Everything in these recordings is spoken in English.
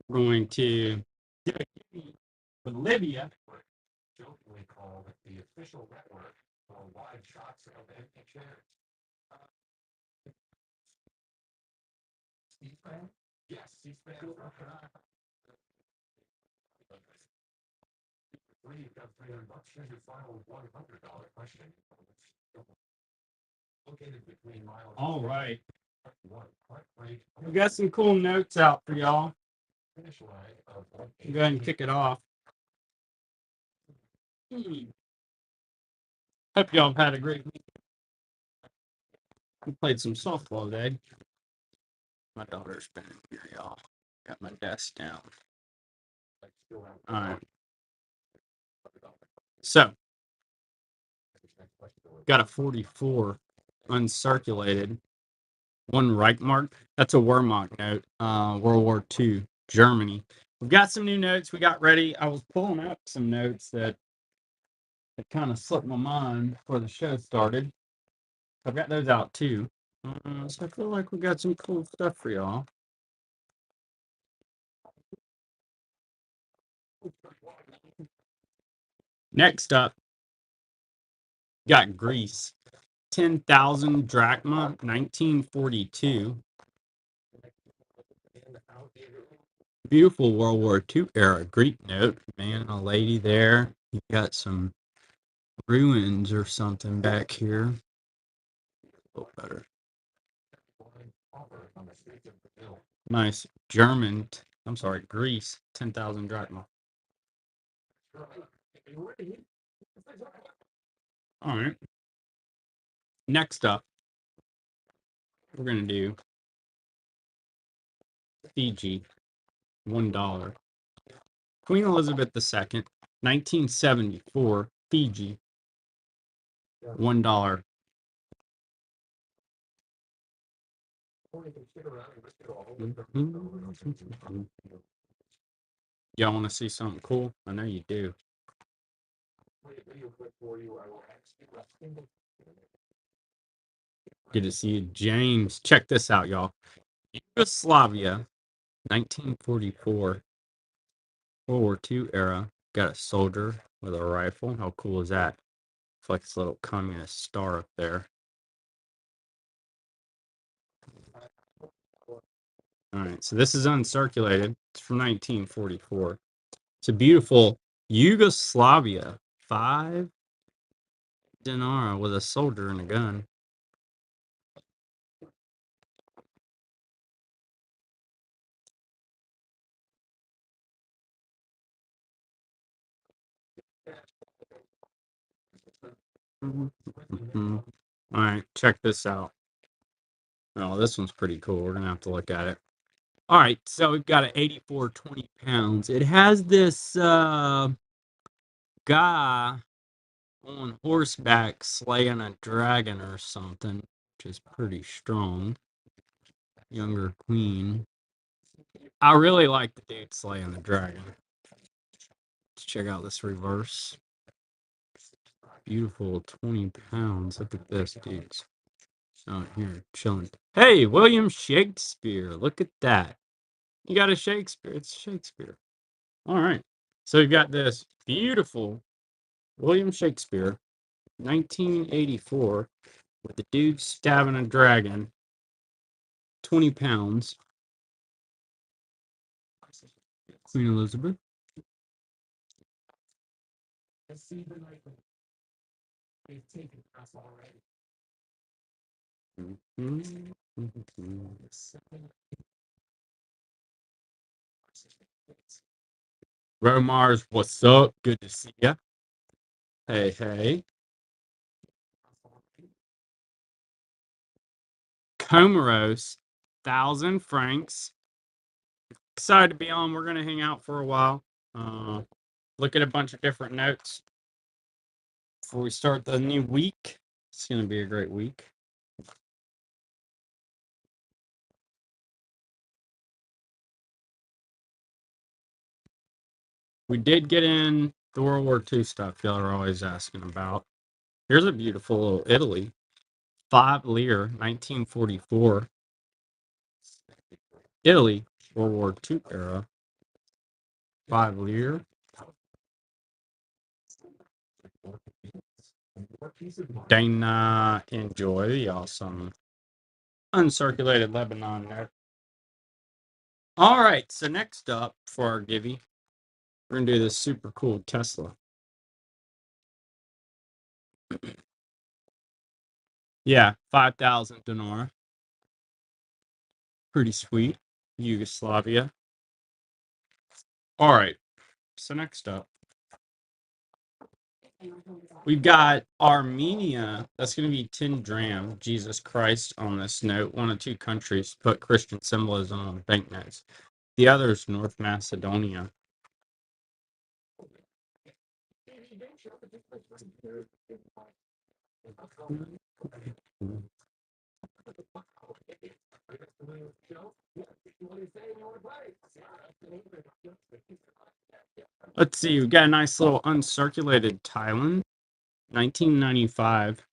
We're going to Bolivia. Jokingly called the official network for wide shots of empty chairs. C-SPAN? Yes, C-SPAN. You've got $300. Here's your final $100 question. All right. We got some cool notes out for y'all. Go ahead and kick it off. Hope y'all have had a great week. We played some softball today. My daughter's been in here, y'all. Got my desk down. All right. So, got a 44 uncirculated. One Reichmark. That's a Wehrmacht note. World War II, Germany. We've got some new notes we got ready. I was pulling up some notes that kind of slipped my mind before the show started. I've got those out too. So I feel like we got some cool stuff for y'all. Next up, got Greece. 10,000 drachma, 1942. Beautiful World War II era Greek note. Man and a lady there. You got some ruins or something back here. A little better. Nice German. I'm sorry, Greece. 10,000 drachma. All right. Next up, we're going to do Fiji. $1. Queen Elizabeth II, 1974, Fiji. $1. Y'all want to see something cool? I know you do. Good to see you, James. Check this out, y'all. Yugoslavia, 1944, World War II era. Got a soldier with a rifle. How cool is that? It's like this little communist star up there. All right, so this is uncirculated. It's from 1944. It's a beautiful Yugoslavia 5 dinar with a soldier and a gun. All right, check this out. Oh, this one's pretty cool. We're gonna have to look at it. All right, so we've got an 84 20 pounds. It has this guy on horseback slaying a dragon or something, which is pretty strong. Younger queen. I really like the dude slaying the dragon. Let's check out this reverse. Beautiful 20 pounds. Look at this, dudes. Out here chilling. Hey, William Shakespeare. Look at that. You got a Shakespeare. It's Shakespeare. All right. So you've got this beautiful William Shakespeare, 1984, with the dude stabbing a dragon, 20 pounds. Queen Elizabeth. Romars, what's up? Good to see ya. Hey, hey. Comoros, 1,000 francs. Excited to be on. We're going to hang out for a while. Look at a bunch of different notes before we start the new week. It's going to be a great week. We did get in the World War II stuff y'all are always asking about. Here's a beautiful little Italy. 5 lire, 1944. Italy, World War II era. 5-liter. Dana Enjoy, the awesome uncirculated Lebanon there. All right, so next up for our Givy, we're going to do this super cool Tesla. Yeah, 5,000 dinar. Pretty sweet. Yugoslavia. All right, so next up, we've got Armenia. That's going to be 10 dram, Jesus Christ, on this note. One of two countries put Christian symbolism on banknotes. The other is North Macedonia. Let's see, we've got a nice little uncirculated Thailand, 1995,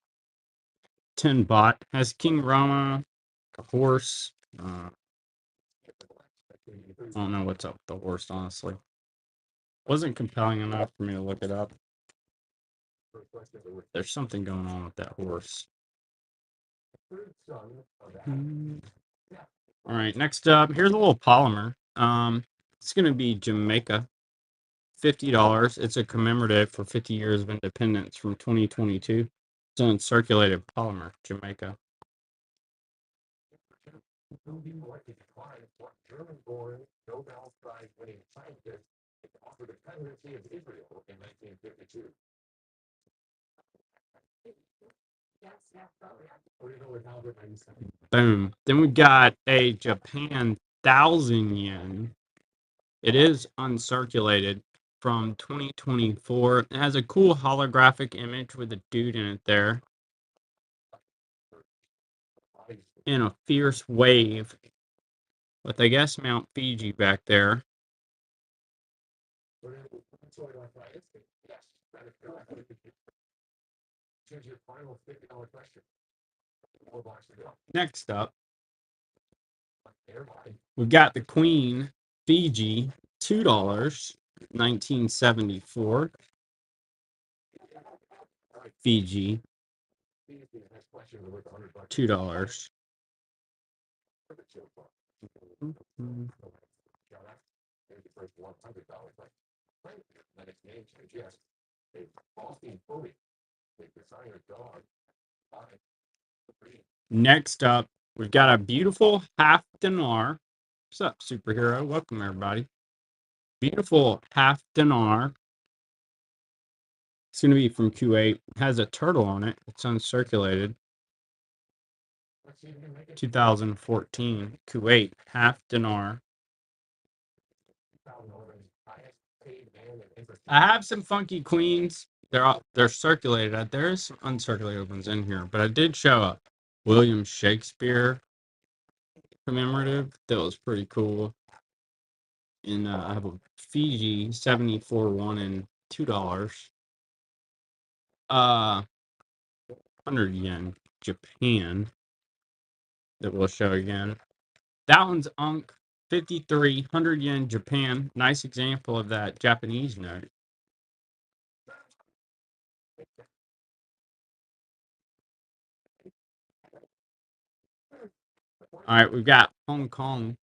10 baht. Has King Rama, a horse. I don't know what's up with the horse, honestly. Wasn't compelling enough for me to look it up. There's something going on with that horse. All right, next up, here's a little polymer. It's going to be Jamaica, $50. It's a commemorative for 50 years of independence from 2022. It's uncirculated polymer, Jamaica. Boom. Then we got a Japan 1,000 yen. It is uncirculated from 2024. It has a cool holographic image with a dude in it there. In a fierce wave with, I guess, Mount Fiji back there. Next up, we've got the Queen Fiji, $2, 1974. Fiji, $2. Next up, we've got a beautiful half dinar. What's up, superhero? Welcome, everybody. Beautiful half dinar. It's going to be from Kuwait. It has a turtle on it. It's uncirculated. 2014, Kuwait, half dinar. I have some funky queens. They're circulated. There's some uncirculated ones in here, but I did show a William Shakespeare commemorative that was pretty cool. And I have a Fiji 74 1 and $2. 100 yen, Japan. That we'll show again. That one's Unk 53, 100 yen, Japan. Nice example of that Japanese note. All right, we've got Hong Kong.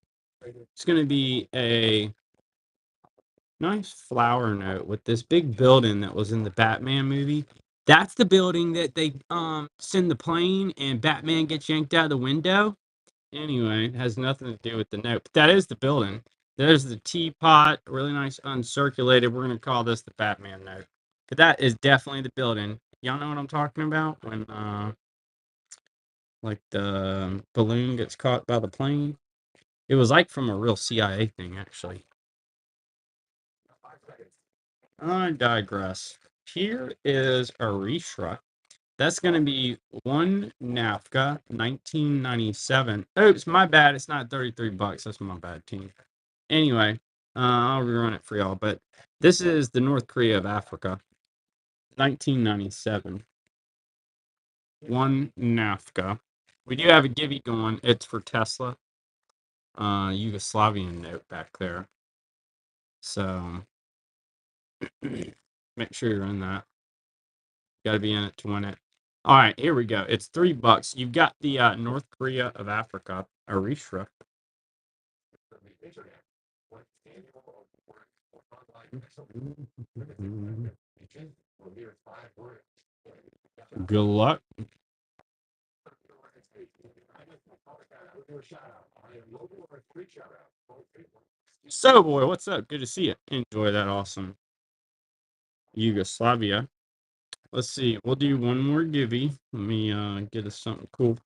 It's going to be a nice flower note with this big building that was in the Batman movie. That's the building that they send the plane and Batman gets yanked out of the window. Anyway, it has nothing to do with the note. But that is the building. There's the teapot, really nice uncirculated. We're going to call this the Batman note. But that is definitely the building. Y'all know what I'm talking about? When like the balloon gets caught by the plane. It was like from a real CIA thing, actually. I digress. Here is Arishra. That's going to be one NAFCA, 1997. Oops, my bad. It's not $33. That's my bad, team. Anyway, I'll rerun it for y'all. But this is the North Korea of Africa, 1997. One NAFCA. We do have a Givy going. It's for Tesla. Yugoslavian note back there. So make sure you're in that. Got to be in it to win it. All right, here we go. It's $3. You've got the North Korea of Africa, Eritrea. Good luck. So, boy, what's up? Good to see you. Enjoy that awesome Yugoslavia. Let's see. We'll do one more givey. Let me get us something cool.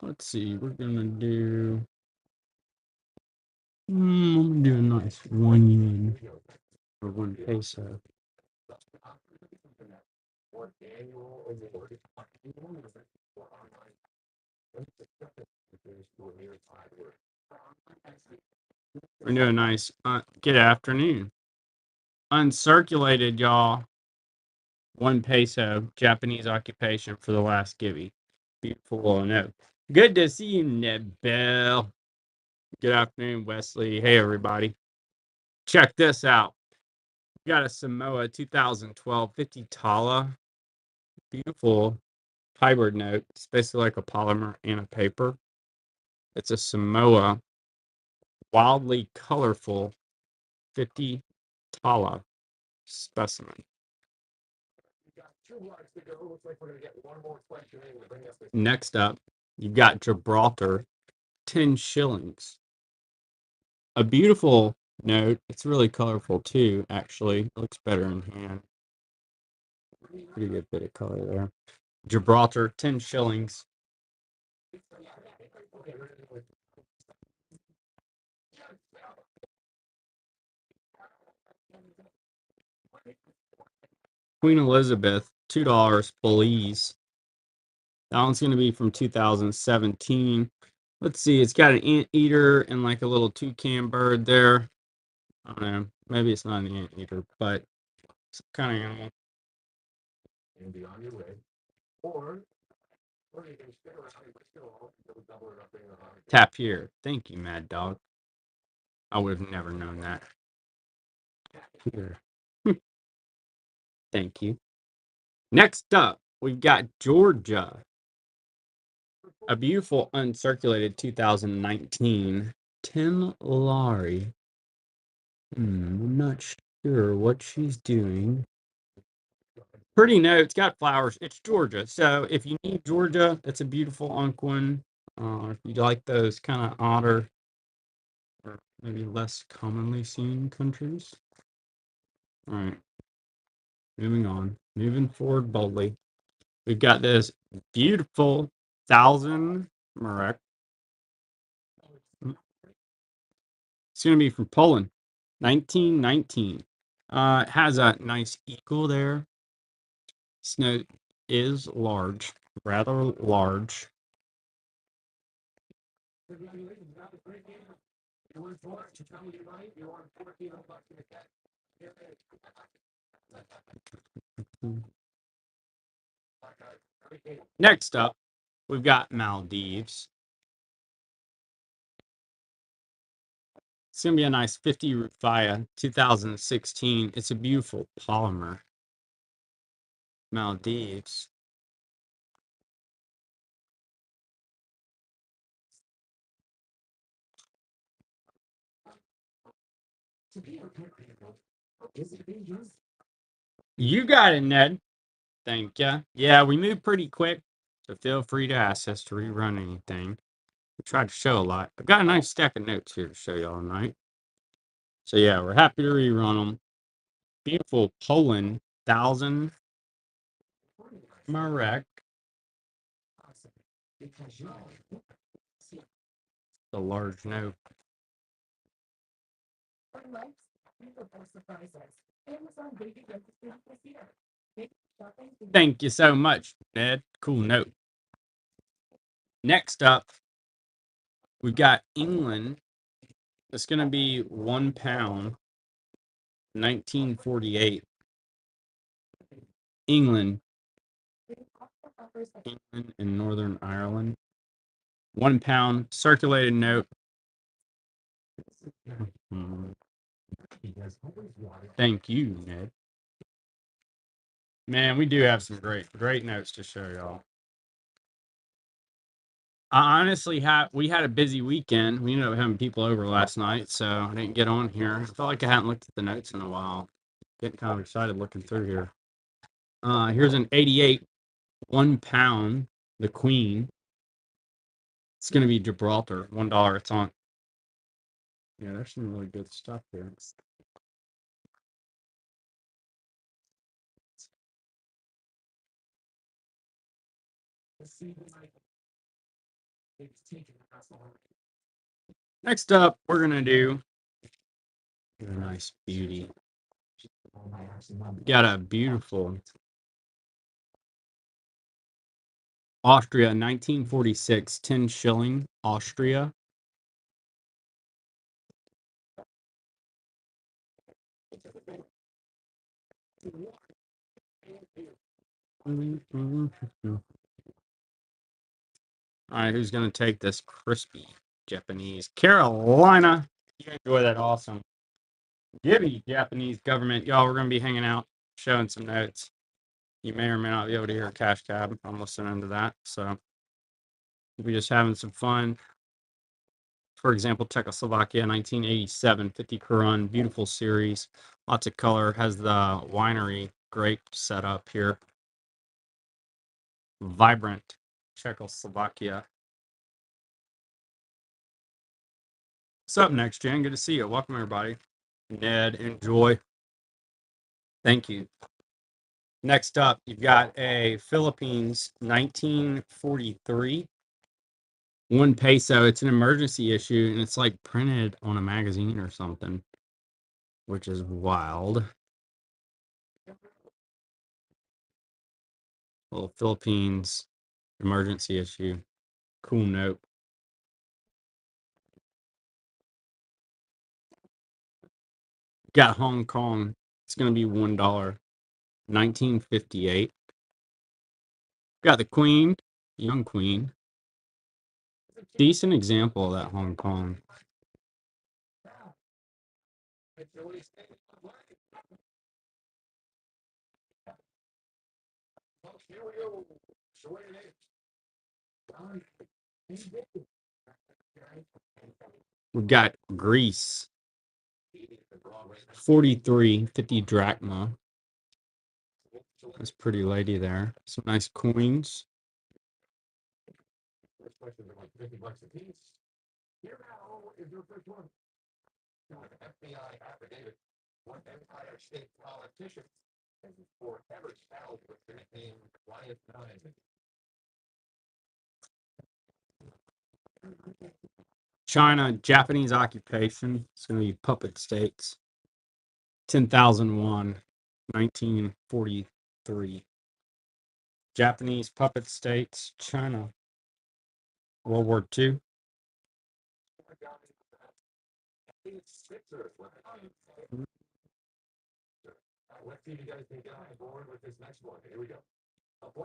Let's see. We're gonna do. I'm gonna do a nice 1 yen or 1 peso. We're doing a nice good afternoon. Uncirculated, y'all. 1 peso, Japanese occupation for the last givey. Beautiful note. Good to see you, Nebel. Good afternoon, Wesley. Hey, everybody. Check this out. We got a Samoa 2012 50 Tala. Beautiful hybrid note. It's basically like a polymer and a paper. It's a Samoa wildly colorful 50 Tala specimen. Next up, you've got Gibraltar 10 shillings. A beautiful note. It's really colorful too, actually. It looks better in hand. Pretty good bit of color there. Gibraltar 10 shillings. Queen Elizabeth, $2, Belize. That one's going to be from 2017. Let's see, it's got an anteater and like a little toucan bird there. I don't know. Maybe it's not an anteater, but it's kind of animal. Tap here. Thank you, Mad Dog. I would have never known that. Here. Thank you. Next up, we've got Georgia. A beautiful uncirculated 2019 10 Lari. I'm not sure what she's doing. Pretty note. It's got flowers. It's Georgia. So if you need Georgia, it's a beautiful Unquin. If you like those kind of odder or maybe less commonly seen countries. All right. Moving on. Moving forward boldly. We've got this beautiful 1,000 Marek. It's going to be from Poland. 1919. It has a nice eagle there. Snow is large, rather large. Next up, we've got Maldives. It's going to be a nice 50 Rufia 2016. It's a beautiful polymer. Maldives. You got it, Ned. Thank you. Yeah, we move pretty quick, so feel free to ask us to rerun anything. We tried to show a lot. I've got a nice stack of notes here to show y'all tonight. So yeah, we're happy to rerun them. Beautiful Poland 1,000 Marek. The large note. Thank you so much, Ned. Cool note. Next up, we've got England. It's going to be £1, 1948. England in Northern Ireland. £1 circulated note. Mhm. Thank you, Ned. Man, we do have some great notes to show y'all. I honestly we had a busy weekend. We ended up having people over last night, so I didn't get on here. I felt like I hadn't looked at the notes in a while. Getting kind of excited looking through here. Here's an 88, 1 pound, the Queen. It's gonna be Gibraltar, $1. It's on. Yeah, there's some really good stuff here. Next up, we're gonna do a nice beauty. Got a beautiful Austria, 1946, 10 shilling, Austria. All right, who's gonna take this crispy Japanese? Carolina. You enjoy that awesome. Gibby Japanese government. Y'all, we're gonna be hanging out, showing some notes. You may or may not be able to hear a cash cab. I'm listening to that. So we're just having some fun. For example, Czechoslovakia, 1987, 50 Korun, beautiful series, lots of color, has the winery grape set up here. Vibrant Czechoslovakia. What's up, Next Gen? Good to see you. Welcome, everybody. Ned, enjoy. Thank you. Next up, you've got a Philippines 1943. 1 peso. It's an emergency issue, and it's like printed on a magazine or something, which is wild. Little Philippines emergency issue. Cool note. Got Hong Kong. It's going to be $1. 1958. Got the Queen, young Queen. Decent example of that Hong Kong. We've got Greece. 43, 50 drachma. That's pretty lady there. Some nice coins. China, Japanese occupation. It's going to be puppet states. 10,001, 1943. Japanese puppet states, China. World War II.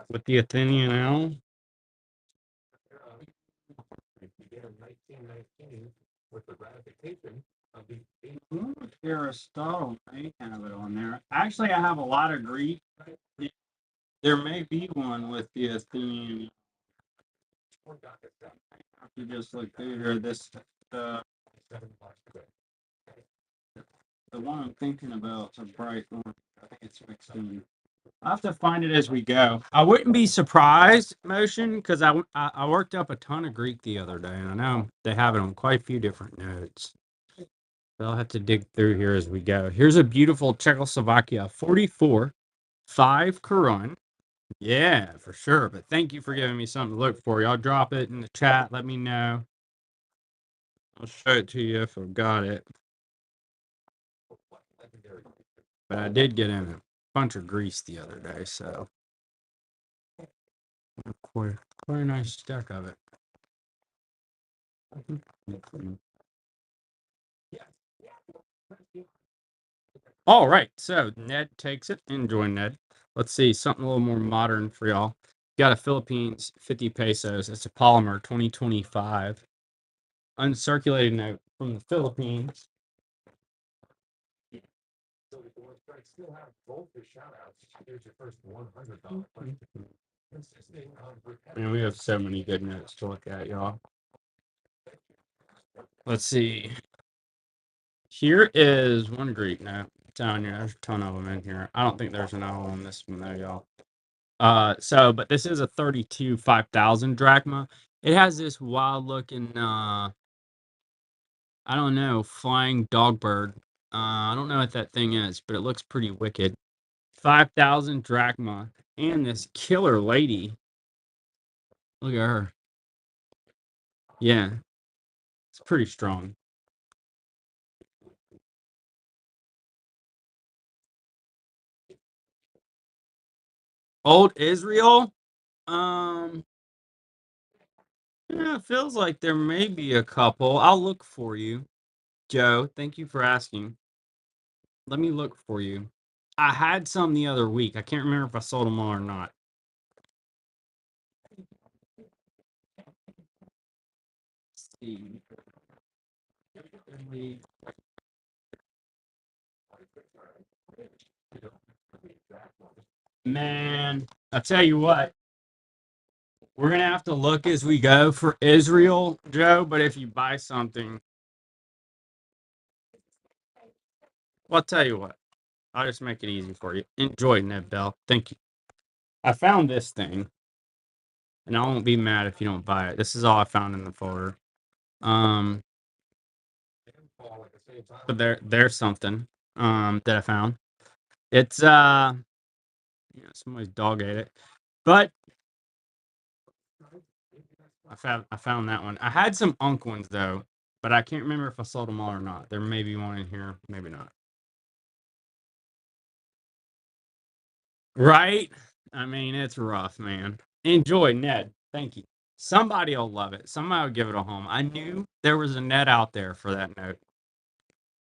With the Athenian L. Aristotle may have it on there. Actually, I have a lot of Greek. There may be one with the Athenian. You just look through here. This the one I'm thinking about is a bright one. I think it's mixed in. I'll have to find it as we go. I wouldn't be surprised, Motion, because I worked up a ton of Greek the other day, and I know they have it on quite a few different notes. But I'll have to dig through here as we go. Here's a beautiful Czechoslovakia 44, 5 Korun. Yeah, for sure. But thank you for giving me something to look for. Y'all drop it in the chat. Let me know. I'll show it to you if I've got it. But I did get in a bunch of grease the other day, so quite a nice stack of it. All right, so Ned takes it. Enjoy, Ned. Let's see something a little more modern for y'all. Got a Philippines 50 pesos. It's a polymer 2025. Uncirculated note. from the Philippines. Man, we have so many good notes to look at, y'all. Let's see. Here is one Greek note. I'm telling you, there's a ton of them in here. I don't think there's an owl on this one though, y'all. But this is a 32 5,000 drachma. It has this wild looking, I don't know, flying dog bird. I don't know what that thing is, but it looks pretty wicked. 5,000 drachma. And this killer lady. Look at her. Yeah, it's pretty strong. Old Israel? Um, yeah, it feels like there may be a couple. I'll look for you, Joe. Thank you for asking. Let me look for you. I had some the other week. I can't remember if I sold them all or not. Let's see. Man, I'll tell you what. We're gonna have to look as we go for Israel, Joe. But if you buy something, well, I'll tell you what. I'll just make it easy for you. Enjoy, Ned Bell. Thank you. I found this thing, and I won't be mad if you don't buy it. This is all I found in the folder. But there's something that I found. It's somebody's dog ate it. But I found that one. I had some Unk ones though, but I can't remember if I sold them all or not. There may be one in here, maybe not. Right? I mean, it's rough, man. Enjoy, Ned. Thank you. Somebody will love it. Somebody will give it a home. I knew there was a net out there for that note.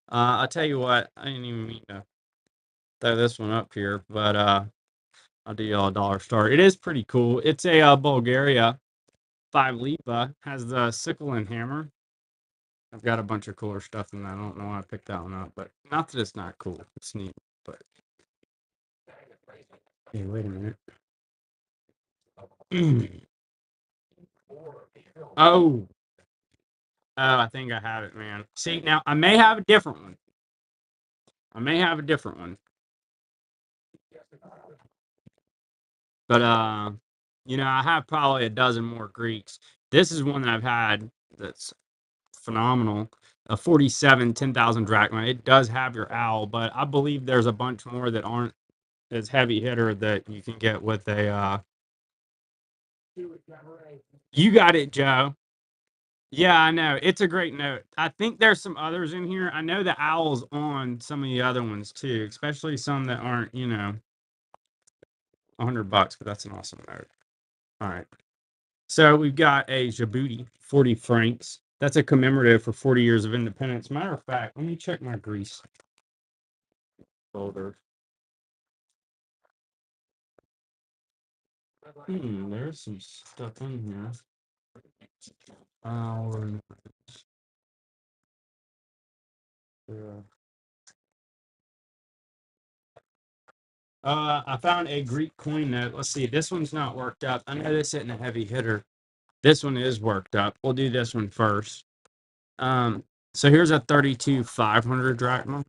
I'll tell you what, I didn't even mean to throw this one up here, but I'll do y'all a dollar star. It is pretty cool. It's a Bulgaria 5 Lipa, has the sickle and hammer. I've got a bunch of cooler stuff in that. I don't know why I picked that one up, but not that it's not cool. It's neat, but hey, wait a minute. Oh, I think I have it, man. See, now I may have a different one. But I have probably a dozen more Greeks. This is one that I've had that's phenomenal. A 47 10,000 drachma. It does have your owl, but I believe there's a bunch more that aren't as heavy hitter that you can get with a you got it, Joe. Yeah, I know. It's a great note. I think there's some others in here. I know the owl's on some of the other ones too, especially some that aren't, $100, but that's an awesome note. All right. So we've got a Djibouti, 40 francs. That's a commemorative for 40 years of independence. Matter of fact, let me check my Greece folder. There's some stuff in here. I found a Greek coin note. Let's see. This one's not worked up. I know this isn't a heavy hitter. This one is worked up. We'll do this one first. So here's a 32 500 drachma.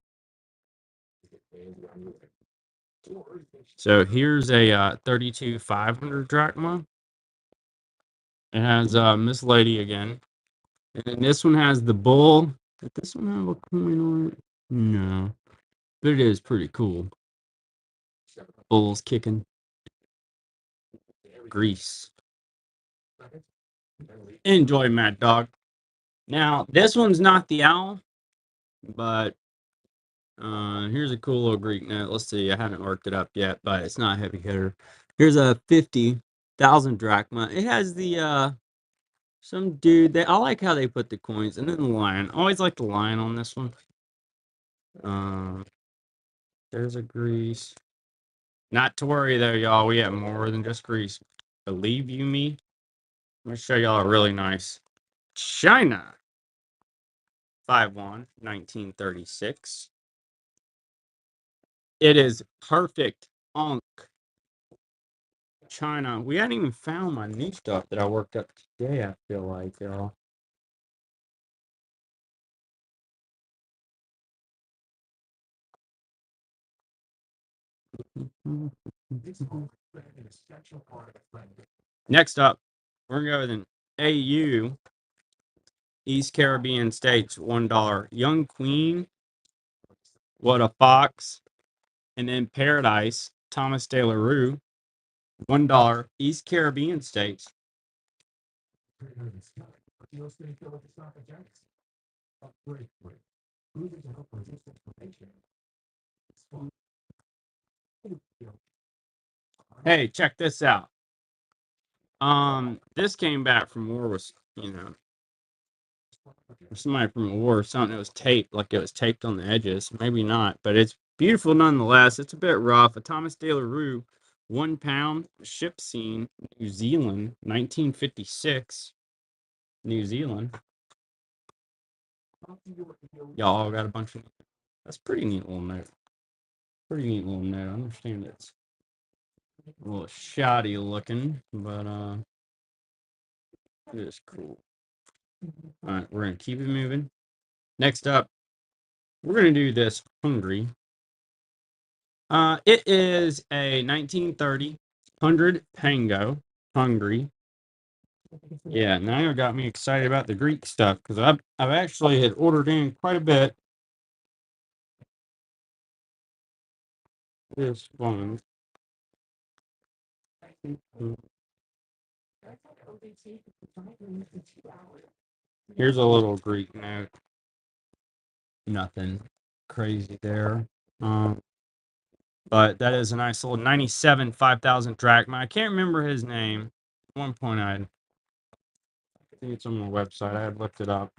So here's a 32 500 drachma. It has Miss Lady again. And then this one has the bull. Did this one have a coin on it? No. But it is pretty cool. Bull's kicking. Greece. Enjoy, Mad Dog. Now, this one's not the owl, but here's a cool little Greek note. Let's see. I haven't worked it up yet, but it's not a heavy hitter. Here's a 50,000 drachma. It has the some dude. I like how they put the coins, and then the lion. Always like the lion on this one. There's a Greece. Not to worry though, y'all. We have more than just Greece. Believe you me. Let me show y'all a really nice China. 5-1, 1936. It is perfect Unk China. We hadn't even found my new stuff that I worked up today, I feel like, y'all. Next up, we're going to go with an AU, East Caribbean States, $1. Young Queen, What a Fox, and then Paradise, Thomas De La Rue, $1. East Caribbean States. Hey, check this out. This came back from war was, somebody from a war or something. It was taped, like it was taped on the edges. Maybe not, but it's beautiful nonetheless. It's a bit rough. A Thomas De La Rue, 1 pound, ship scene, New Zealand, 1956. New Zealand. Y'all got a bunch of. That's pretty neat little note. Pretty neat little note. I understand it's a little shoddy looking, but it is cool. All right, we're gonna keep it moving. Next up, we're gonna do this Hungary. It is a 1930 100 Pango Hungary. Yeah, now you got me excited about the Greek stuff because I've actually had ordered in quite a bit. This one. Here's a little Greek note. Nothing crazy there. But that is a nice little 97 5,000 drachma. I can't remember his name. At one point I think it's on the website. I had looked it up.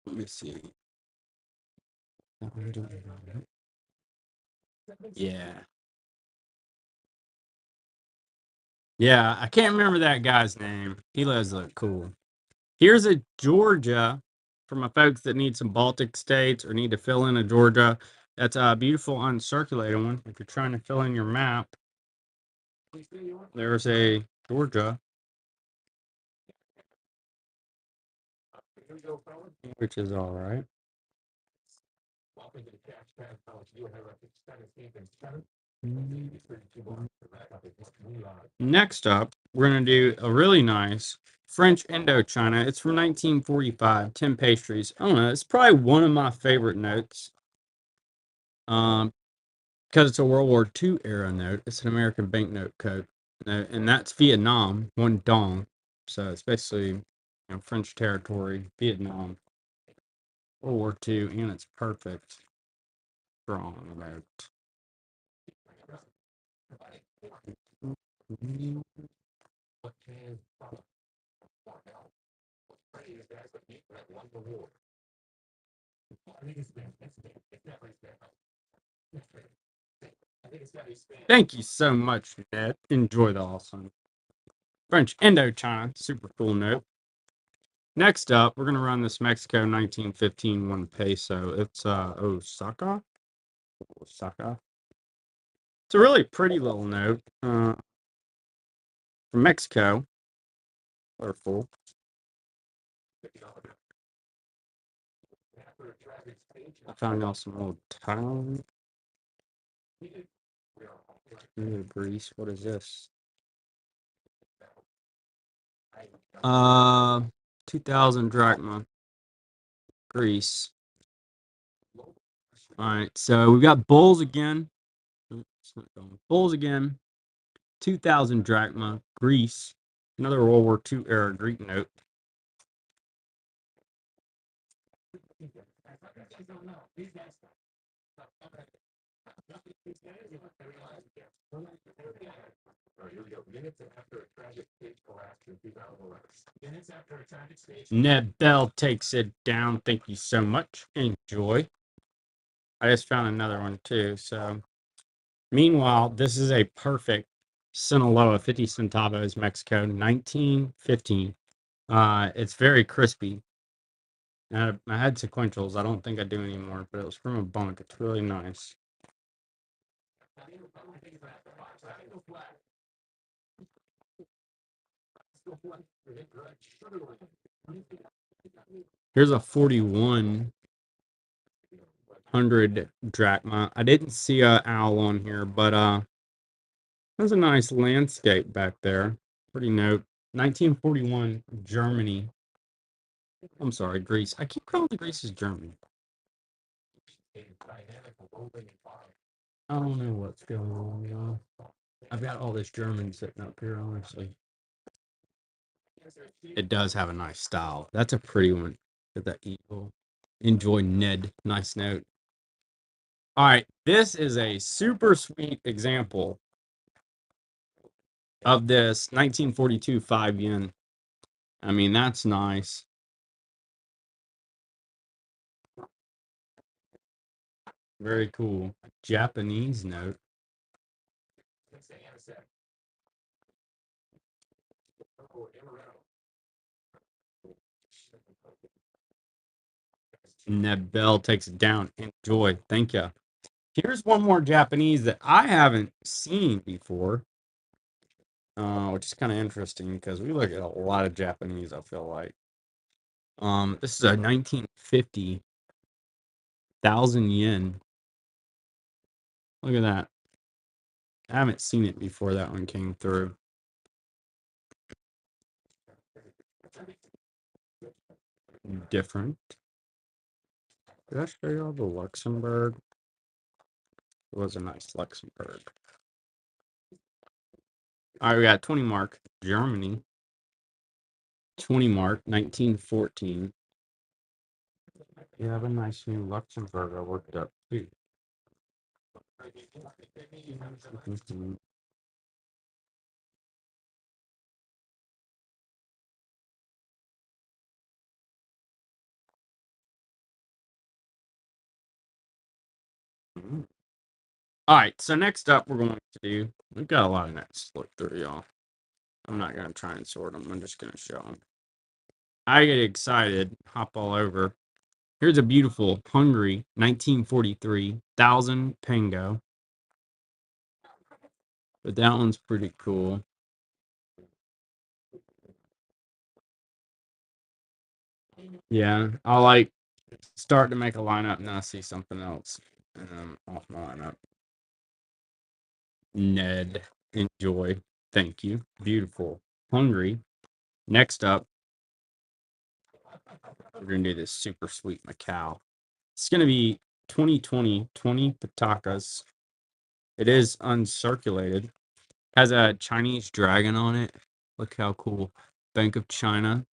Let me see. Yeah. Yeah, I can't remember that guy's name. He does look cool. Here's a Georgia for my folks that need some Baltic states or need to fill in a Georgia. That's a beautiful uncirculated one. If you're trying to fill in your map, there's a Georgia, which is all right. Next up, we're going to do a really nice French Indochina. It's from 1945, 10 pastries. I don't know. It's probably one of my favorite notes. Because it's a World War II era note. It's an American banknote code. And that's Vietnam, 1 dong. So it's basically French territory, Vietnam, World War II, and it's perfect. Strong note. Thank you so much, Ned. Enjoy the awesome French Indochina. Super cool note. Next up, we're going to run this Mexico 1915 1 peso. It's Osaka. Osaka. It's a really pretty little note from Mexico. Colorful. I found out some old town. Greece. What is this? 2,000 drachma. Greece. All right, so we've got bulls again. Bulls again. 2,000 drachma. Greece. Another World War II era Greek note. Ned Bell takes it down. Thank you so much. Enjoy. I just found another one too. So Meanwhile, this is a perfect Sinaloa 50 centavos Mexico 1915. It's very crispy. I had sequentials. I don't think I do anymore, but it was from a bunk. It's really nice. Here's a 4100 drachma. I didn't see a owl on here, but there's a nice landscape back there. Pretty note. 1941 Germany. I'm sorry, Greece. I keep calling the Greece is Germany. I don't know what's going on, y'all. I've got all this German sitting up here, honestly. It does have a nice style. That's a pretty one. Get that eagle. Enjoy Ned. Nice note. All right. This is a super sweet example of this 1942 5 yen. I mean, that's nice. Very cool. Japanese note. Nebel takes it down. Enjoy. Thank you. Here's one more Japanese that I haven't seen before, which is kind of interesting because we look at a lot of Japanese, I feel like. This is a 1950 1,000 yen. Look at that. I haven't seen it before that one came through. Different. Did I show you all the Luxembourg? It was a nice Luxembourg. All right, we got 20 mark, Germany. 20 mark, 1914. You have a nice new Luxembourg I looked up too. All right, so next up we're going to do, we've got a lot of nets to look through, y'all. I'm not going to try and sort them. I'm just going to show them. I get excited, hop all over. Here's a beautiful Hungary 1943 1,000 Pango. But that one's pretty cool. Yeah, I like start to make a lineup and I see something else. And I'm off my lineup. Ned, enjoy. Thank you. Beautiful. Hungry. Next up, we're going to do this super sweet Macau. It's going to be 2020 20 patakas. It is uncirculated. Has a Chinese dragon on it. Look how cool. Bank of China.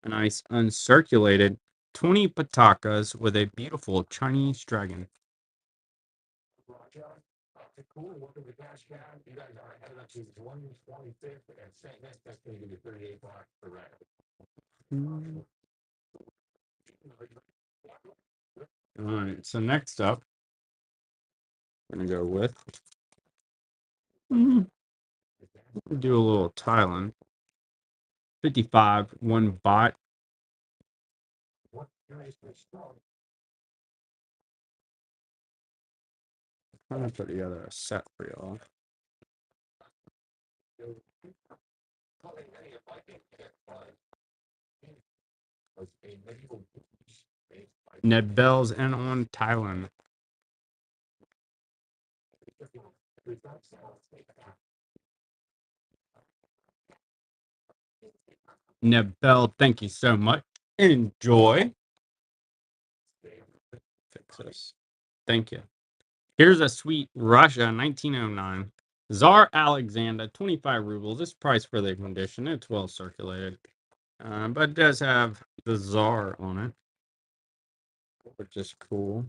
A nice uncirculated 20 patakas with a beautiful Chinese dragon. All right, so next up, we're going to go with do a little Thailand. 55, one bot. I'm going to put together a set for y'all. Ned Bells and on Thailand. Ned Bell, thank you so much. Enjoy. Fix this. Thank you. Here's a sweet Russia 1909. Tsar Alexander, 25 rubles. This price for the condition. It's well circulated. But it does have the Tsar on it, which is cool.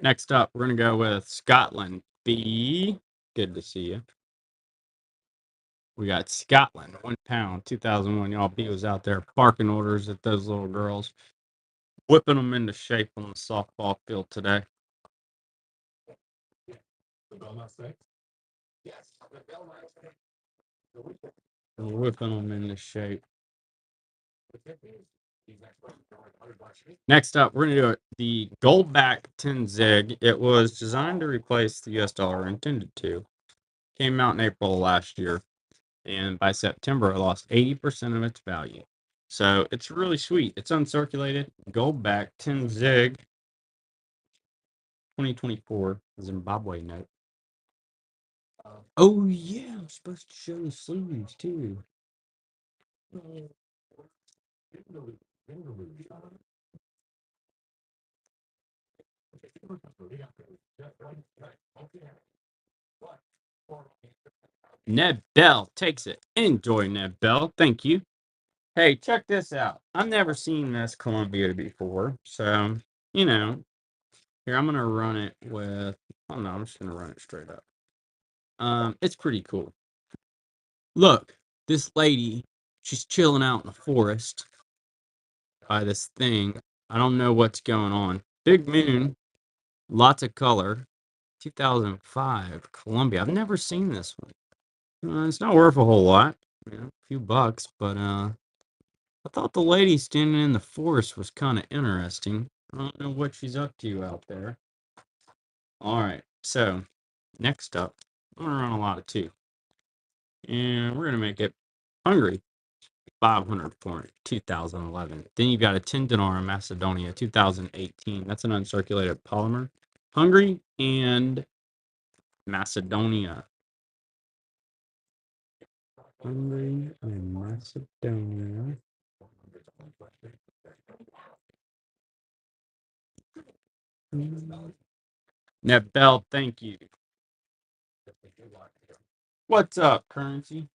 Next up, we're going to go with Scotland. B. Good to see you. We got Scotland, 1 pound, 2001. Y'all B was out there barking orders at those little girls, whipping them into shape on the softball field today. Whipping them into shape. Next up, we're going to do the Goldback 10 Zig. It was designed to replace the US dollar, intended to. Came out in April last year, and by September, it lost 80% of its value. So it's really sweet. It's uncirculated. Goldback 10 Zig 2024 Zimbabwe note. Oh, yeah, I'm supposed to show the sleeves too. Ned Bell takes it. Enjoy, Ned Bell. Thank you. Hey, check this out. I've never seen this Columbia before. So, you know, here I'm going to run it with, oh no, I'm just going to run it straight up. It's pretty cool. Look, this lady, she's chilling out in the forest by this thing. I don't know what's going on. Big moon, lots of color. 2005 Columbia. I've never seen this one. It's not worth a whole lot, you know, a few bucks, but I thought the lady standing in the forest was kind of interesting. I don't know what she's up to out there. All right, so next up, I'm gonna run a lot of two, and we're gonna make it Hungary. 500 point 2011. Then you've got a 10 dinar Macedonia 2018. That's an uncirculated polymer. Hungary and Macedonia. Hungary and Macedonia. Net Bell, thank you. What's up, currency?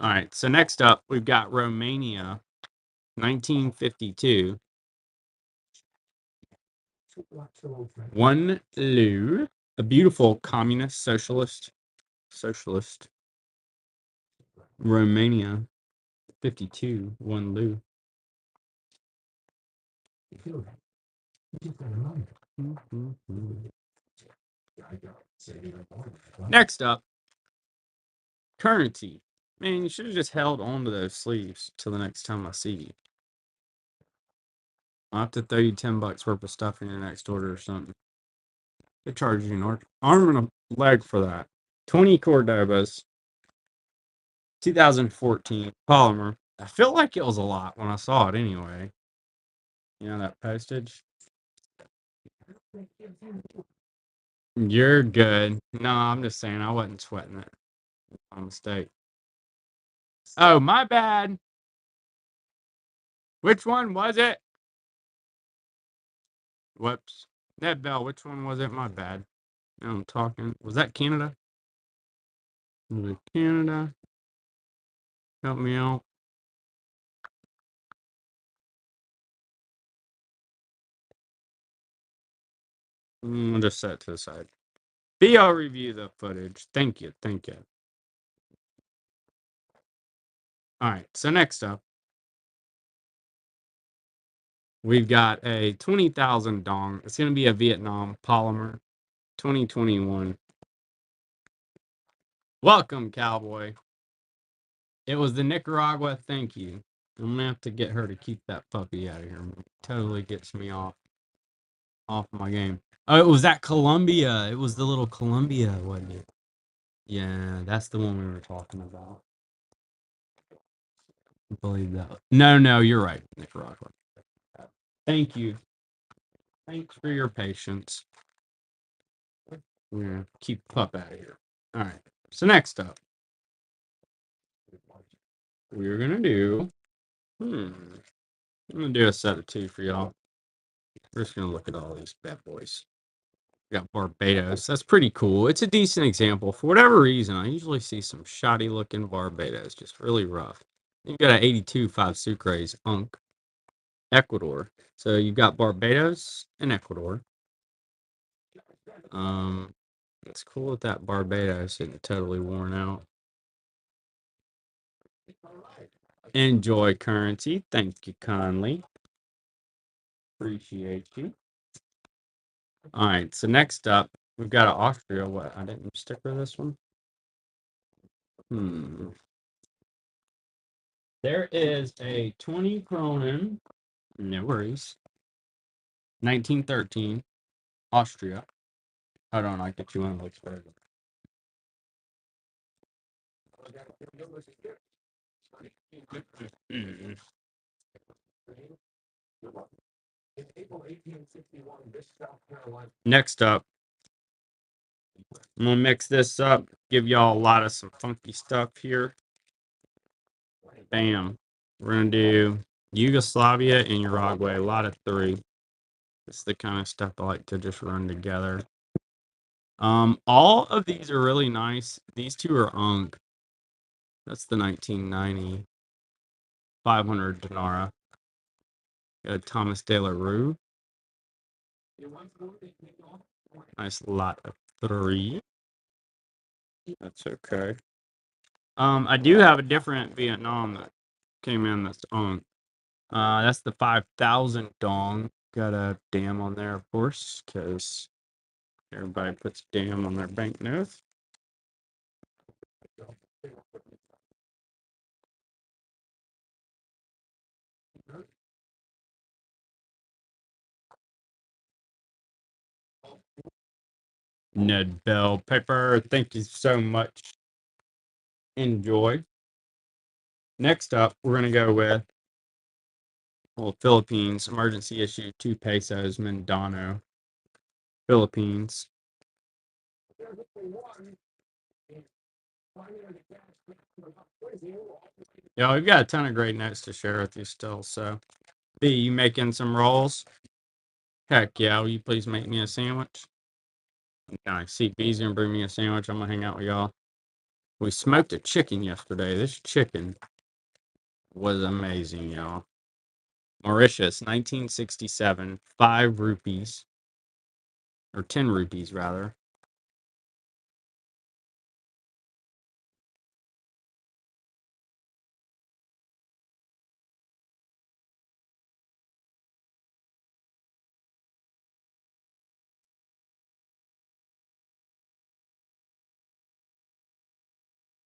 All right, so next up, we've got Romania, 1952. 1 leu, a beautiful communist socialist. Romania, 52, 1 leu. Next up, currency. Man, you should have just held on to those sleeves till the next time I see you. I'll have to throw you $10 worth of stuff in your next order or something. They charge you an arm and a leg for that. 20 Cordobas. 2014 polymer. I feel like it was a lot when I saw it anyway. You know, that postage. You're good. No, I'm just saying I wasn't sweating it. My mistake. Oh, my bad. Which one was it? Whoops. That bell, which one was it? My bad. Now I'm talking. Was that Canada? Was it Canada? Help me out. I'll just set it to the side. BL review the footage. Thank you. Thank you. All right. So next up, we've got a 20,000 dong. It's going to be a Vietnam polymer 2021. Welcome, cowboy. It was the Nicaragua. Thank you. I'm going to have to get her to keep that puppy out of here. It totally gets me off my game. Oh, it was that Columbia. It was the little Columbia, wasn't it? Yeah, that's the one we were talking about. I believe that. No, you're right, Nicaragua. Thank you. Thanks for your patience. We're gonna keep pup out of here. All right. So next up, we're gonna do. I'm gonna do a set of two for y'all. We're just gonna look at all these bad boys. We got Barbados. That's pretty cool. It's a decent example. For whatever reason, I usually see some shoddy looking Barbados, just really rough. You've got an 82 5 Sucres Unk, Ecuador. So you've got Barbados and Ecuador. It's cool that that Barbados isn't totally worn out. Enjoy currency. Thank you kindly. Appreciate you. All right. So next up, we've got an Austria. What? I didn't sticker this one. There is a 20 Kronen. No worries. 1913, Austria. Hold on, I get you one looks better. Next up, I'm gonna mix this up, give y'all a lot of some funky stuff here. Bam. We're gonna do Yugoslavia and Uruguay, a lot of three. It's the kind of stuff I like to just run together. All of these are really nice. These two are Unk. That's the 1990 500 Dinara. Got Thomas De La Rue. Nice lot of three. That's okay. I do have a different Vietnam that came in that's Unk. That's the 5,000 Dong. Got a dam on there, of course, because everybody puts dam on their banknotes. Ned Bell paper. Thank you so much. Enjoy. Next up, we're going to go with Philippines. Emergency issue 2 pesos, Mindano. Philippines. Yeah, we've got a ton of great notes to share with you still. So, B, you making some rolls? Heck yeah. Will you please make me a sandwich? I see B's gonna bring me a sandwich. I'm gonna hang out with y'all. We smoked a chicken yesterday. This chicken was amazing, y'all. Mauritius, 1967, 5 rupees, or 10 rupees rather.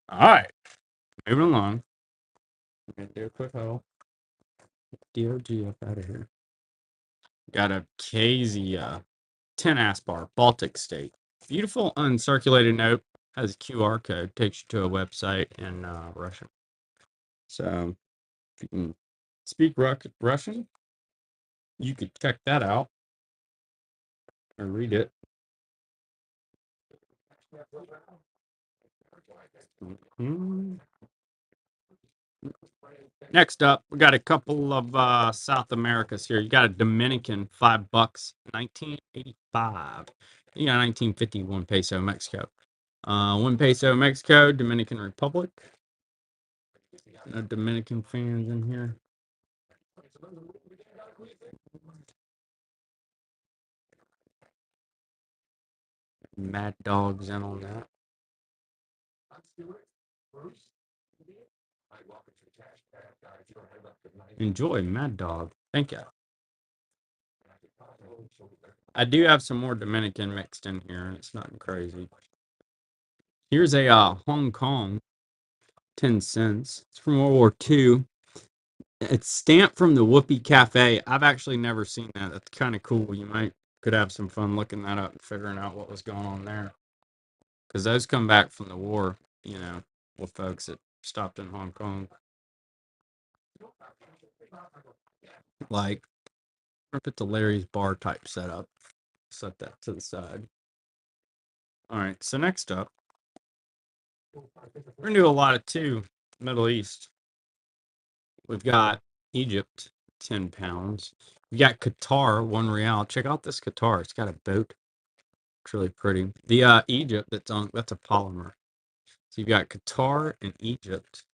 All right, moving along. I'm gonna do a quick huddle. DOG up out of here. Got a KZ 10 Aspar, Baltic State. Beautiful uncirculated note. Has a QR code. Takes you to a website in Russian. So if you can speak Russian, you could check that out or read it. Next up, we got a couple of South Americas here. You got a Dominican, $5, 1985. You got 1951 peso Mexico. 1 peso Mexico, Dominican Republic. No Dominican fans in here. Mad Dogs in on that. Enjoy, Mad Dog. Thank you. I do have some more Dominican mixed in here, and it's nothing crazy. Here's a Hong Kong, 10 cents. It's from World War II. It's stamped from the Whoopee Cafe. I've actually never seen that. That's kind of cool. You could have some fun looking that up and figuring out what was going on there. Because those come back from the war, with folks that stopped in Hong Kong. Like, up at the Larry's Bar type setup. Set that to the side. All right, so next up, we're going to do a lot of two Middle East. We've got Egypt, 10 pounds. We got Qatar, 1 real. Check out this Qatar. It's got a boat. It's really pretty. The Egypt that's a polymer. So you've got Qatar and Egypt.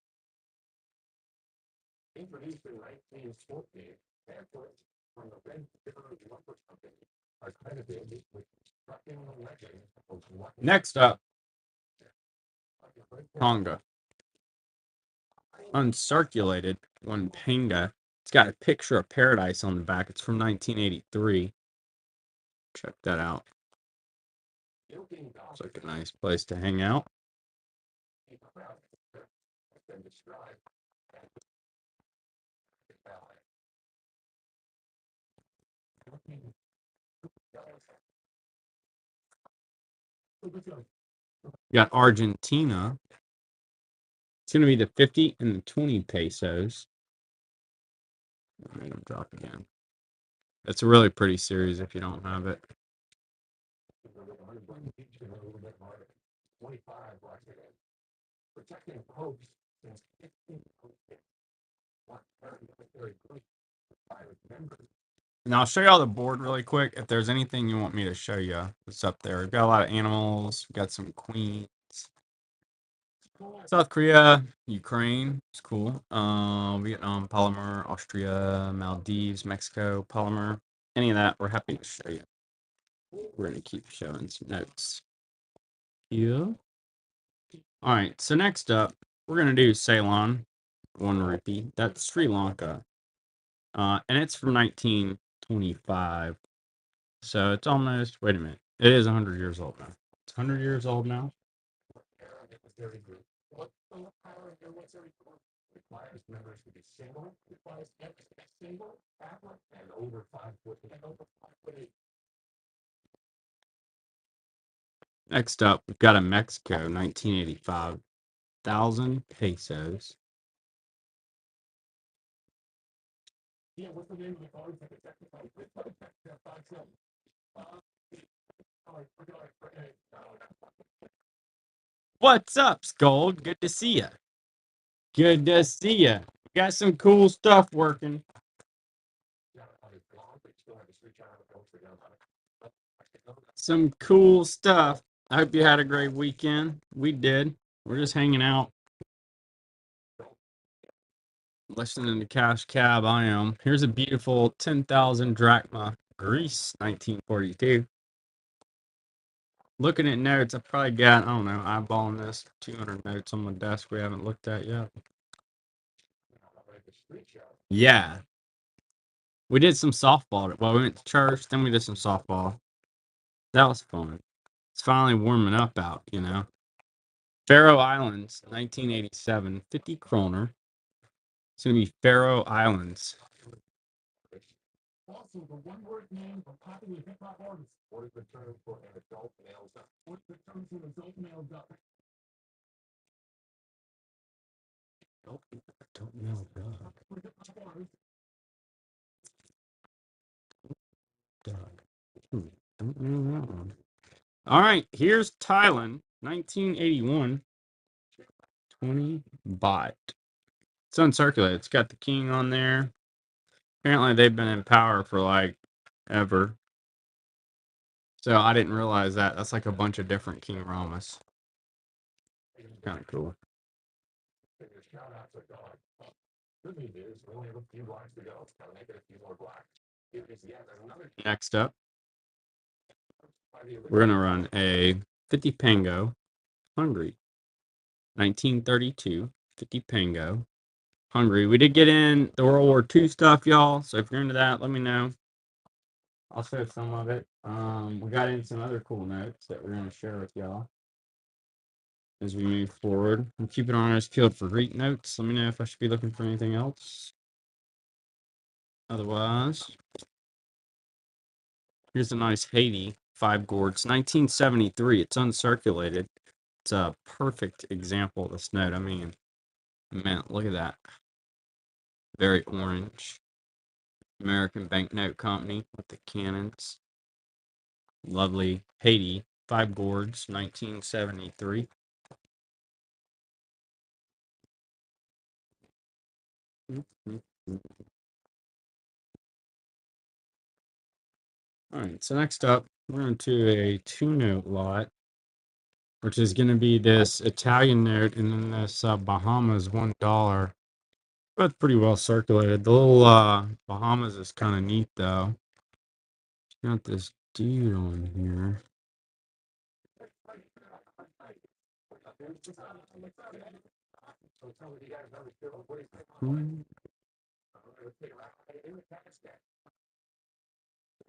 Next up, Tonga. Uncirculated one Panga. It's got a picture of paradise on the back. It's from 1983. Check that out. Looks like a nice place to hang out. Got Argentina. It's going to be the 50 and the 20 pesos. Made them drop again. It's a really pretty series if you don't have it. And I'll show you all the board really quick. If there's anything you want me to show you, it's up there. We've got a lot of animals. We've got some queens. South Korea, Ukraine, it's cool. Vietnam, polymer, Austria, Maldives, Mexico, polymer. Any of that, we're happy to show you. We're going to keep showing some notes here. All right, so next up, we're going to do Ceylon, 1 rupee. That's Sri Lanka. And it's from 1925. So it's almost, wait a minute, it is 100 years old now. It's 100 years old now. Next up, we've got a Mexico, 1985, 1,000 pesos. What's up, Scold? Good to see you. Good to see you. Got some cool stuff working. Some cool stuff. I hope you had a great weekend. We did. We're just hanging out. Listening to Cash Cab, I am. Here's a beautiful 10,000 drachma, Greece, 1942. Looking at notes, I probably got, I don't know, eyeballing this, 200 notes on my desk we haven't looked at yet. Yeah. We did some softball. Well, we went to church, then we did some softball. That was fun. It's finally warming up out, you know. Faroe Islands, 1987, 50 kroner. It's going to be Faroe Islands. Also, the one-word name of popular hip-hop artists. What is the term for an adult male duck? What's the term for an adult male duck? Adult male duck. Don't know that one. All right, here's Thailand, 1981, 20 baht. It's uncirculated. It's got the king on there. Apparently, they've been in power for like ever. So I didn't realize that. That's like a bunch of different King Ramas. Kind of cool. Next up, we're going to run a 50 Pango, Hungary. 1932, 50 Pango, Hungary. We did get in the World War II stuff, y'all. So if you're into that, let me know. I'll show some of it. We got in some other cool notes that we're going to share with y'all as we move forward. I'm keeping our eyes peeled for Greek notes. Let me know if I should be looking for anything else. Otherwise, here's a nice Haiti 5 gourds, 1973. It's uncirculated. It's a perfect example of this note. I mean, man, look at that. Very orange. American Banknote Company with the cannons. Lovely Haiti 5 gourds, 1973. All right, so next up, we're into a 2-note lot, which is going to be this Italian note and then this Bahamas $1. That's pretty well circulated. The little Bahamas is kind of neat, though. Got this dude on here.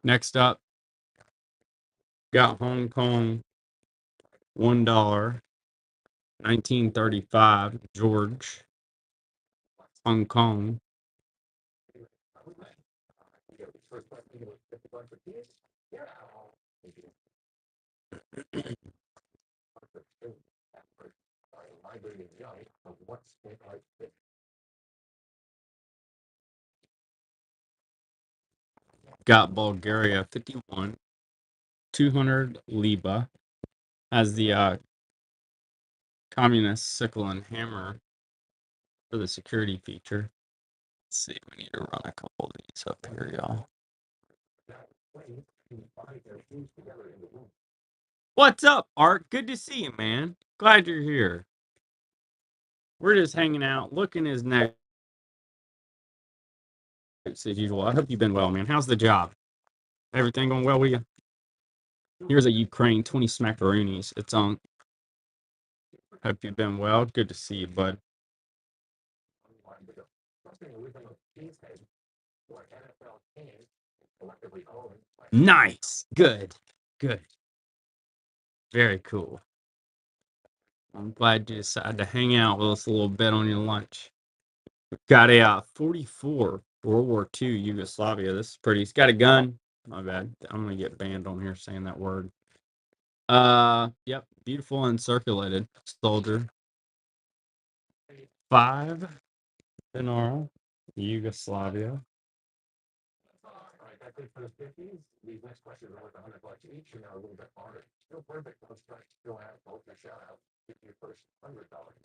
Next up, got Hong Kong $1, 1935 George, Hong Kong. Got Bulgaria 51, 200 Liba. Has the communist sickle and hammer for the security feature. Let's see, we need to run a couple of these up here, y'all. What's up, Art? Good to see you, man. Glad you're here. We're just hanging out, looking his neck as usual. I hope you've been well, man. How's the job? Everything going well with you? Here's a Ukraine 20 smackaroonies. It's on. Hope you've been well. Good to see you, bud. Nice. Good. Good. Very cool. I'm glad you decided to hang out with us a little bit on your lunch. Got a 44 World War II Yugoslavia. This is pretty. He's got a gun. My bad. I'm gonna get banned on here saying that word. Yep. Beautiful uncirculated soldier. 5 dinar Yugoslavia.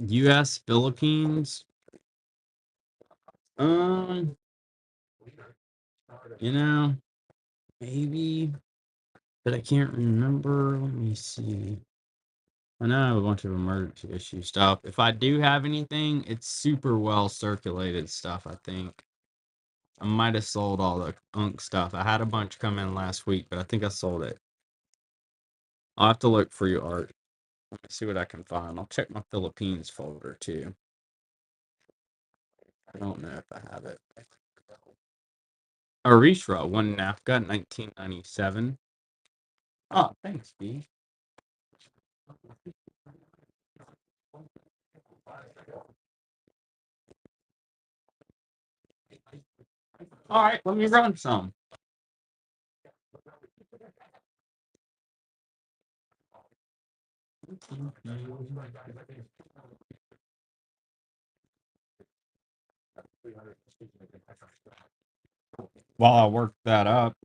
U.S. Philippines. You know, maybe, but I can't remember. Let me see. I know I have a bunch of emergency issue stuff. If I do have anything, it's super well circulated stuff, I think. I might have sold all the unk stuff. I had a bunch come in last week, but I think I sold it. I'll have to look for you, Art. Let me see what I can find. I'll check my Philippines folder too. I don't know if I have it. Arishra, 1 NAFCA, 1997. Oh, thanks, B. All right, let me run some. While I work that up,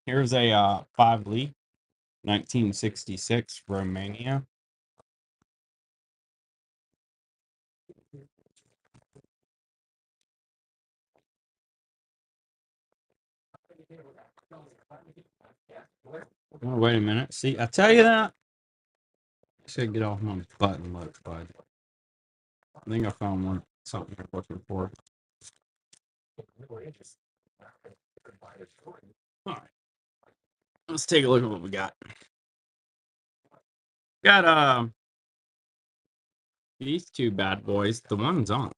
here's a 5 Lee, 1966 Romania. Oh, wait a minute. See, I tell you that. I should get off my button look, bud. I think I found something I'm looking for. All right. Let's take a look at what we got. Got these two bad boys. The one's on.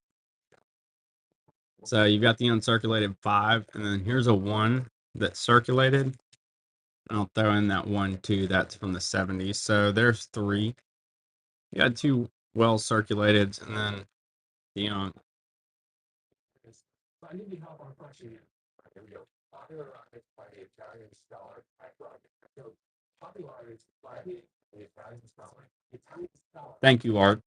So you've got the uncirculated 5, and then here's a 1 that's circulated. I'll throw in that 1 too. That's from the 70s. So there's 3. You got 2 well circulated, and then the Thank you, Art.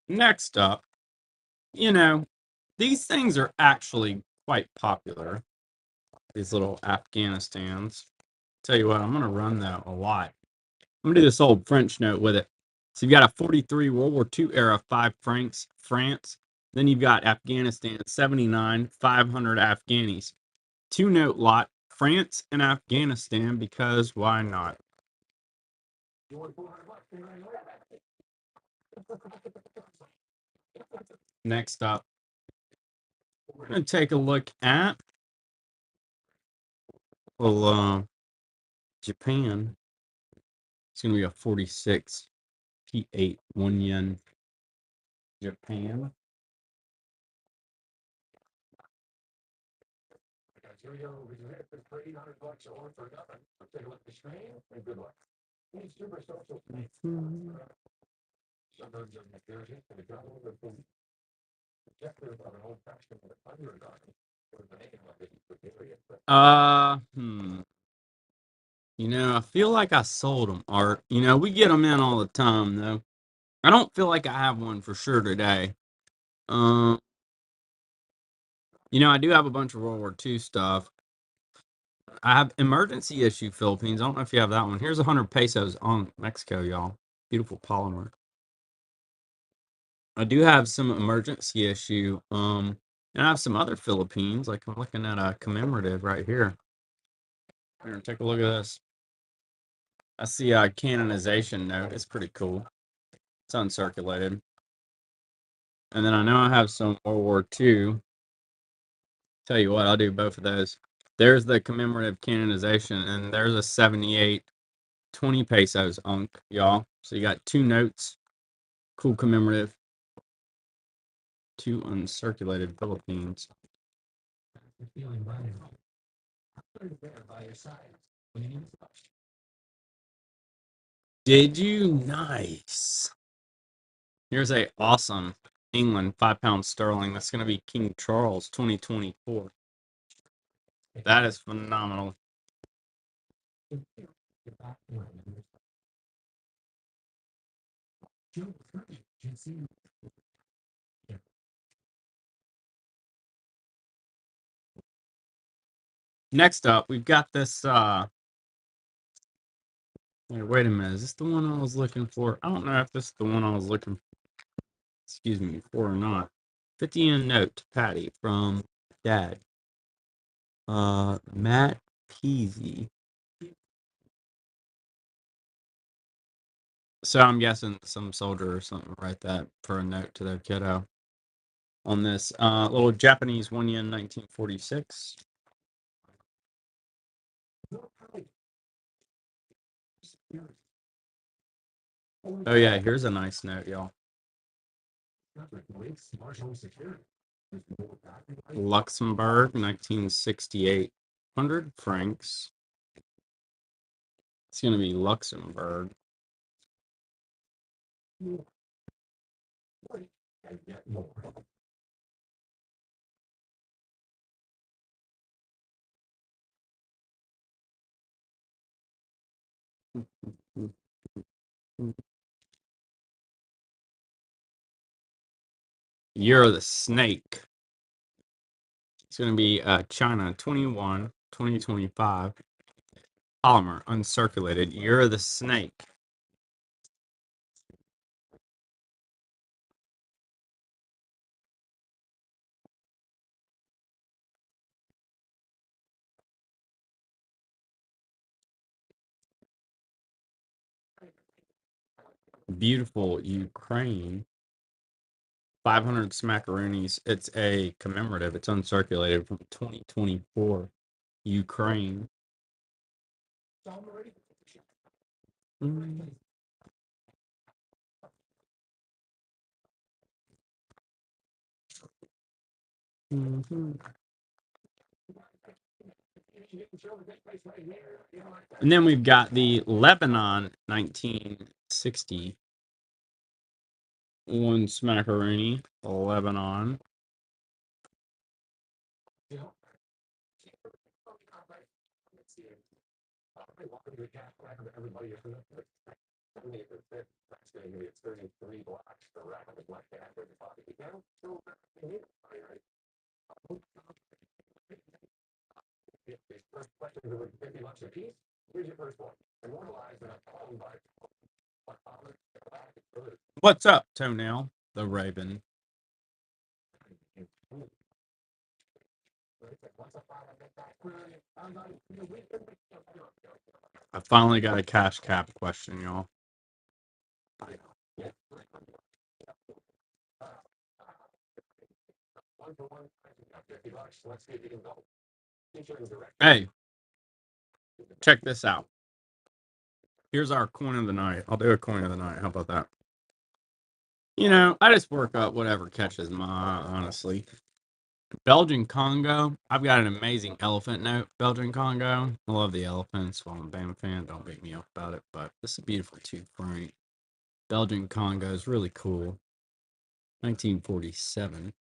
Next up, you know, these things are actually quite popular. These little Afghanistans. Tell you what, I'm gonna run that a lot. I'm gonna do this old French note with it. So you've got a 43 World War II era 5 francs, France. Then you've got Afghanistan 79, 500 Afghanis. 2 note lot, France and Afghanistan, because why not? Next up, we're going to take a look at Japan. It's going to be a 46 P8 1 yen Japan. You know, I feel like I sold them, Art. You know, we get them in all the time, though. I don't feel like I have one for sure today. You know, I do have a bunch of World War II stuff. I have Emergency Issue Philippines. I don't know if you have that one. Here's 100 pesos on Mexico, y'all. Beautiful polymer. I do have some Emergency Issue. And I have some other Philippines. Like I'm looking at a commemorative right here. Here, take a look at this. I see a canonization note. It's pretty cool. It's uncirculated. And then I know I have some World War II. Tell you what, I'll do both of those. There's the commemorative canonization, and there's a 78 20 pesos unk, y'all. So you got two notes, cool commemorative, two uncirculated Philippines. Did you? Nice. Here's a awesome England 5-pound sterling. That's going to be King Charles 2024. That is phenomenal. Next up, we've got this. Wait a minute. Is this the one I was looking for? I don't know if this is the one I was looking for or not. 50 yen note to Patty from Dad. Matt Peasy. So I'm guessing some soldier or something write that for a note to their kiddo on this little Japanese 1 yen 1946. Oh yeah, here's a nice note, y'all. Luxembourg 1968. 100 francs. It's gonna be Luxembourg. Year of the Snake. It's going to be China 21, 2025. Polymer, uncirculated. Year of the Snake. Beautiful Ukraine. 500 smackaroonies. It's a commemorative. It's uncirculated from 2024. Ukraine. And then we've got the Lebanon 1960. One smackaroonie. Lebanon. What's up, Toenail? The Raven. I finally got a cash cap question, y'all. Hey, check this out. Here's our coin of the night. I'll do a coin of the night. How about that? You know, I just work up whatever catches my eye, honestly. Belgian Congo. I've got an amazing elephant note. Belgian Congo. I love the elephants. Well, I'm a Bama fan. Don't beat me up about it. But this is a beautiful tooth frank. Belgian Congo is really cool. 1947.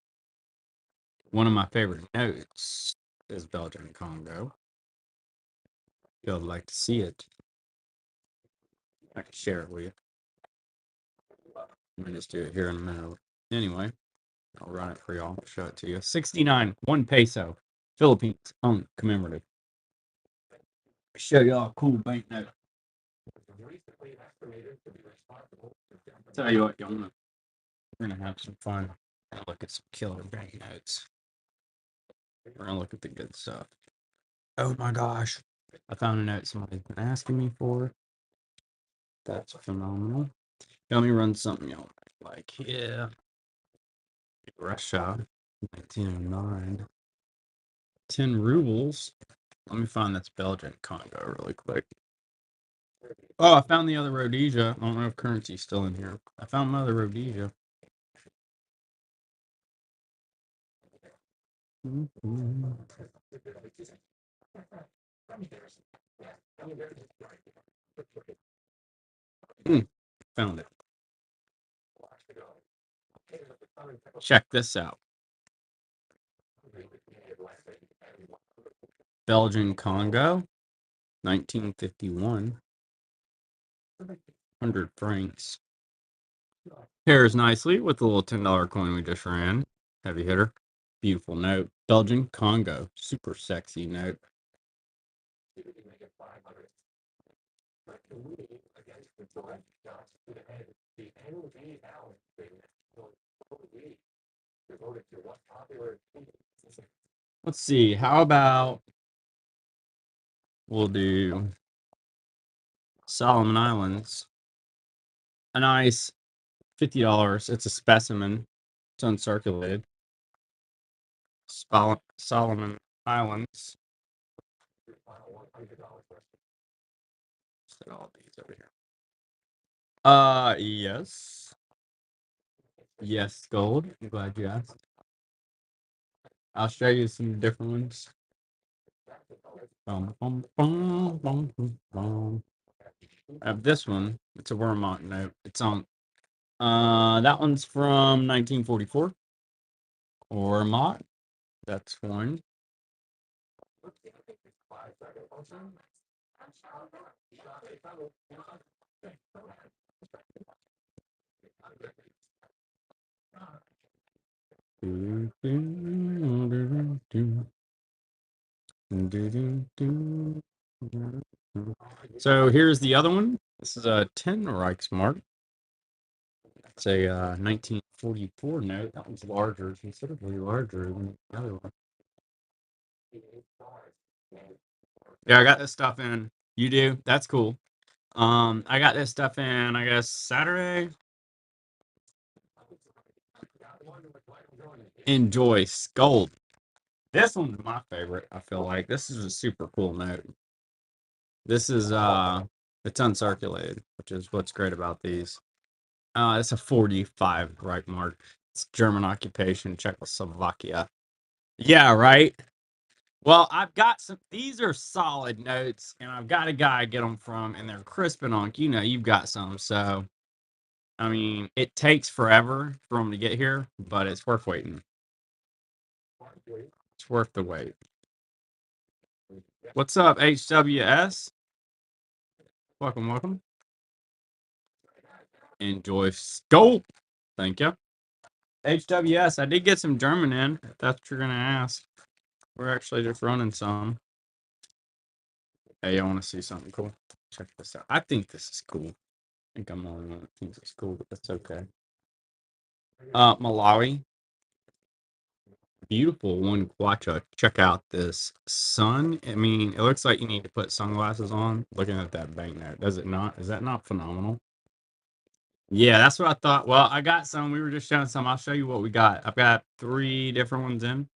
One of my favorite notes is Belgian Congo. If you'd like to see it, I can share it with you. Let me just do it here in a minute. Anyway, I'll run it for y'all. Show it to you. 69, 1 peso. Philippines own commemorative. Show y'all a cool banknote. Tell you what, y'all, we're gonna have some fun. We're gonna look at some killer banknotes. We're gonna look at the good stuff. Oh my gosh. I found a note somebody's been asking me for. That's phenomenal. Let me run something y'all like. Yeah. Russia, 1909. 10 rubles. Let me find that's Belgian Congo really quick. Oh, I found the other Rhodesia. I don't know if currency's still in here. I found my other Rhodesia. Found it. Check this out. Belgian Congo, 1951. 100 francs. Pairs nicely with the little $10 coin we just ran. Heavy hitter. Beautiful note. Belgian Congo. Super sexy note. Let's see. How about we'll do Solomon Islands. A nice $50. It's a specimen. It's uncirculated. Solomon Islands. Set all these over here. Yes. Yes, gold. I'm glad you asked. I'll show you some different ones. I have this one. It's a Wermont note. It's on. That one's from 1944. Wermont. That's one. So here's the other one. This is a 10 Reichsmark. It's a 1944 note. That one's larger, considerably larger than the other one. Yeah, I got this stuff in. You do? That's cool. I got this stuff in, I guess, Saturday. Enjoy Gold. This one's my favorite, I feel like. This is a super cool note. This is it's uncirculated, which is what's great about these. It's a 45 Reichmark. It's German occupation, Czechoslovakia. Yeah, right. Well, I've got some. These are solid notes, and I've got a guy to get them from, and they're crisp and on. You know, you've got some. So, I mean, it takes forever for them to get here, but it's worth waiting. It's worth the wait. What's up, HWS? Welcome, welcome. Enjoy Scope. Thank you. HWS, I did get some German in, if that's what you're going to ask. We're actually just running some. Hey, I want to see something cool. Check this out. I think this is cool. I think I'm the only one that thinks it's cool, but that's okay. Malawi. Beautiful one Kwacha. Check out this sun. I mean, it looks like you need to put sunglasses on looking at that banknote. Does it not? Is that not phenomenal? Yeah, that's what I thought. Well, I got some. We were just showing some. I'll show you what we got. I've got 3 different ones in.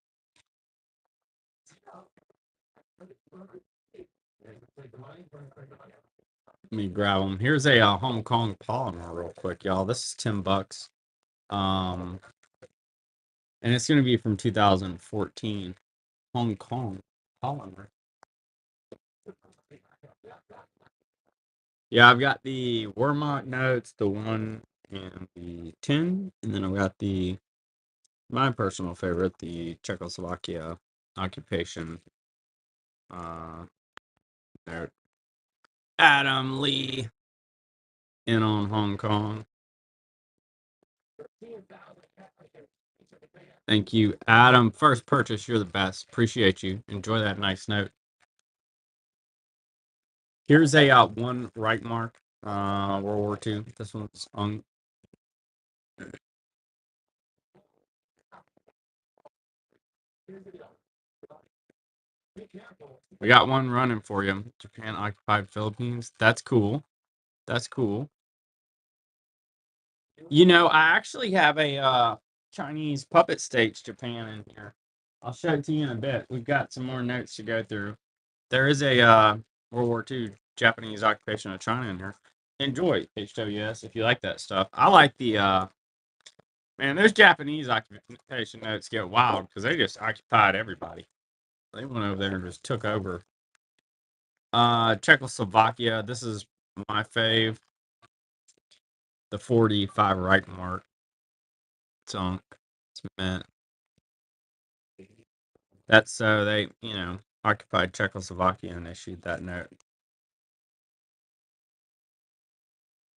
Let me grab them. Here's a Hong Kong polymer real quick, y'all. This is $10. Um, and it's going to be from 2014. Hong Kong polymer. Yeah, I've got the Wehrmacht notes, the 1 and the 10, and then I've got my personal favorite, the Czechoslovakia occupation note. Adam Lee in on Hong Kong. Thank you, Adam. First purchase, you're the best. Appreciate you. Enjoy that nice note. Here's a 1 Reichmark, World War II. This one's on. We got one running for you. Japan occupied Philippines. That's cool. That's cool. You know, I actually have a Chinese puppet stage Japan in here. I'll show it to you in a bit. We've got some more notes to go through. There is a World War II Japanese occupation of China in here. Enjoy HWS if you like that stuff. I like the man, those Japanese occupation notes get wild because they just occupied everybody. They went over there and just took over. Czechoslovakia, this is my fave. The 45 Reichmark. Tunk. It's meant. That's so they, occupied Czechoslovakia and issued that note.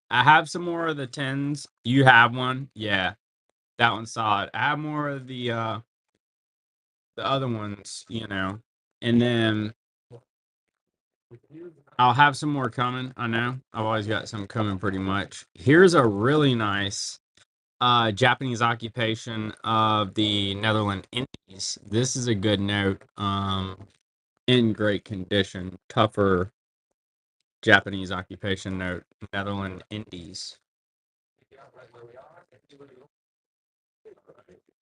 I have some more of the 10s. You have one? Yeah. That one's solid. I have more of the other ones, and then I'll have some more coming. I know I've always got some coming pretty much. Here's a really nice Japanese occupation of the Netherlands Indies. This is a good note. In great condition, tougher Japanese occupation note, Netherlands Indies.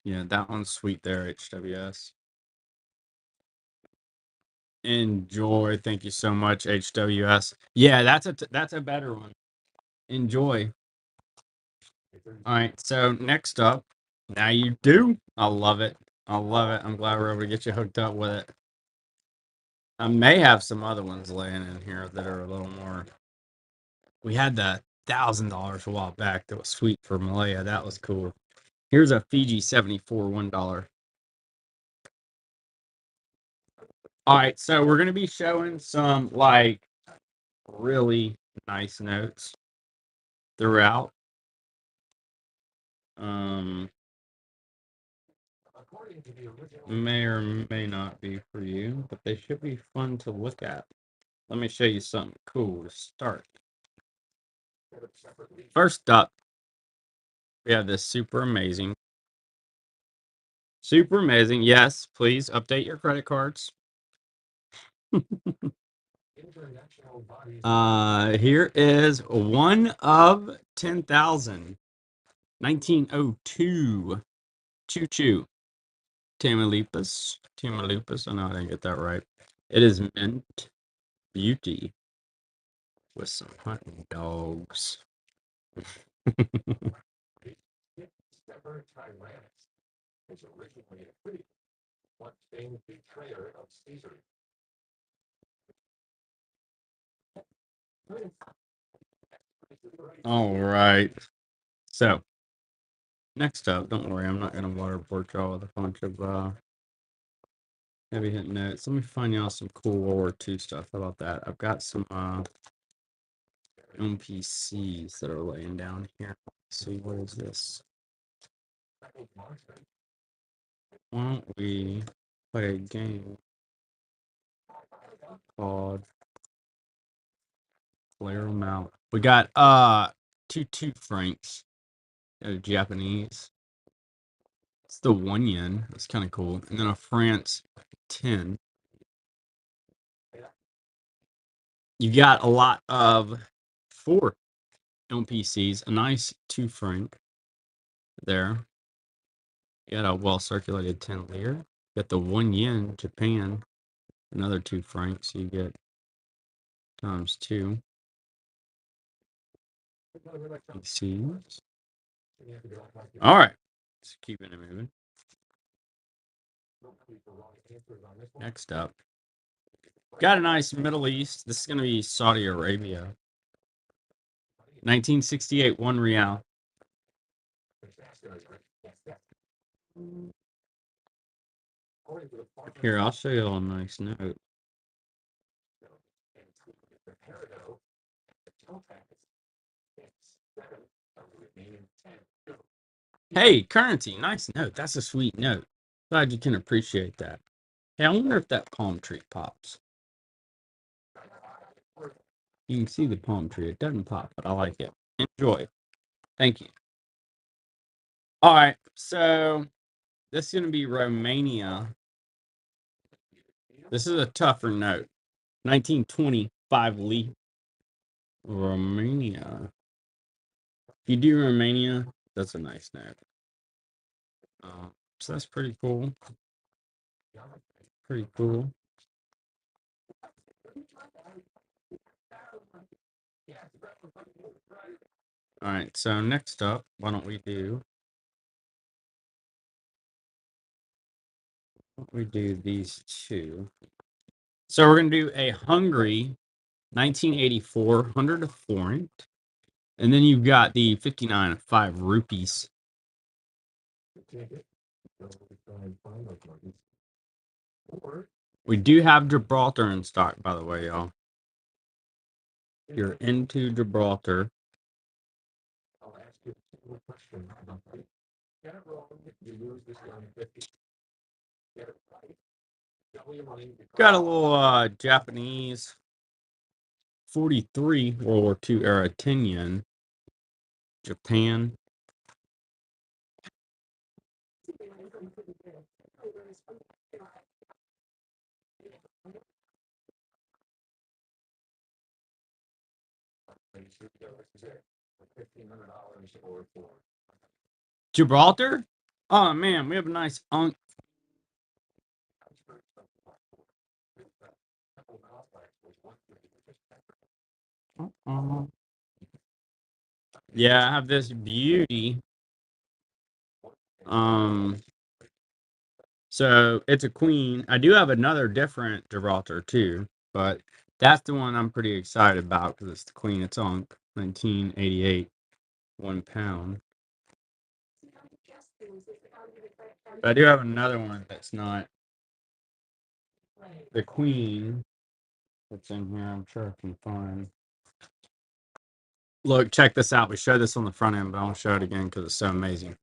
Yeah, that one's sweet there, HWS. Enjoy. Thank you so much, HWS. Yeah, that's a better one. Enjoy. All right, so next up, now you do. I love it. I love it. I'm glad we're able to get you hooked up with it. I may have some other ones laying in here that are a little more. We had the $1,000 a while back that was sweet for Malaya. That was cool. Here's a Fiji 74 $1. All right, so we're gonna be showing some like really nice notes throughout. May or may not be for you, but they should be fun to look at. Let me show you something cool to start. First up, we have this super amazing. Yes, please update your credit cards. Here is one of 10,000. 1902. Choo choo. Tamaulipas. I know I didn't get that right. It is mint beauty with some hunting dogs. All right. So, next up, don't worry, I'm not going to waterboard y'all with a bunch of heavy hitting notes. Let me find y'all some cool World War II stuff. How about that? I've got some NPCs that are laying down here. Let's see, what is this? Why don't we play a game called Player 'em Out? We got 2 francs. Japanese. It's the 1 yen. That's kind of cool. And then a France 10. You got a lot of 4 LPCs, a nice 2 franc there. You got a well circulated 10 lire. Got the 1 yen Japan, another 2 francs. So you get times 2. PCs. All right, let's keep it moving. Next up, got a nice Middle East. This is going to be Saudi Arabia. 1968, 1 real. Here, I'll show you a nice note. Hey, currency, nice note. That's a sweet note. Glad you can appreciate that. Hey, I wonder if that palm tree pops. You can see the palm tree. It doesn't pop, but I like it. Enjoy. Thank you. All right, so this is going to be Romania. This is a tougher note. 1925 Lee. Romania. If you do Romania, that's a nice note. So that's pretty cool. Pretty cool. All right, so next up, why don't we do these two? So we're going to do a Hungary 1984 100 of forint. And then you've got the 59 of 5 rupees. We do have Gibraltar in stock, by the way, y'all. If you're into Gibraltar. Got a little Japanese 43 World War II era 10 yen. Japan. Gibraltar? Oh man, we have a nice yeah, I have this beauty. So it's a queen. I do have another different Gibraltar too, but that's the one I'm pretty excited about because it's the queen. It's on 1988, £1. But I do have another one that's not the queen. That's in here. I'm sure I can find. Look, check this out. We showed this on the front end, but I won't show it again because it's so amazing.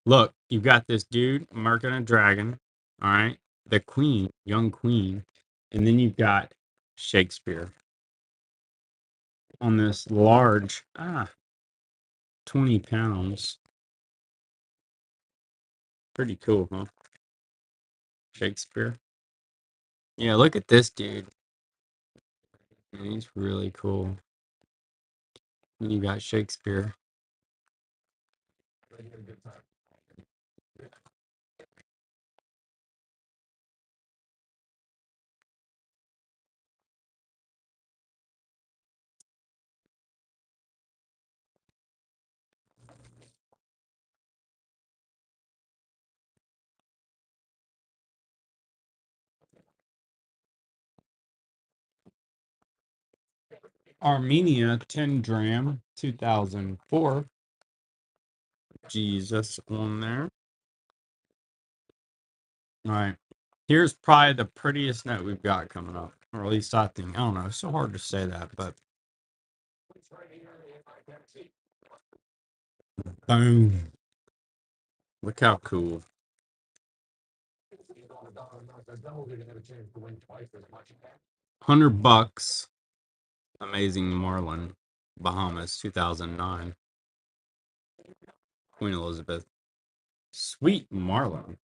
Look, you've got this dude, Merkin a dragon. All right. The queen, young queen. And then you've got Shakespeare on this large, 20 pounds. Pretty cool, huh? Shakespeare. Yeah, look at this dude. He's really cool. And you got Shakespeare. Armenia, 10 dram, 2004. Jesus on there. All right. Here's probably the prettiest note we've got coming up. Or at least I think. I don't know. It's so hard to say that, but boom. Look how cool. $100. Amazing Marlin. Bahamas, 2009. Queen Elizabeth. Sweet Marlin.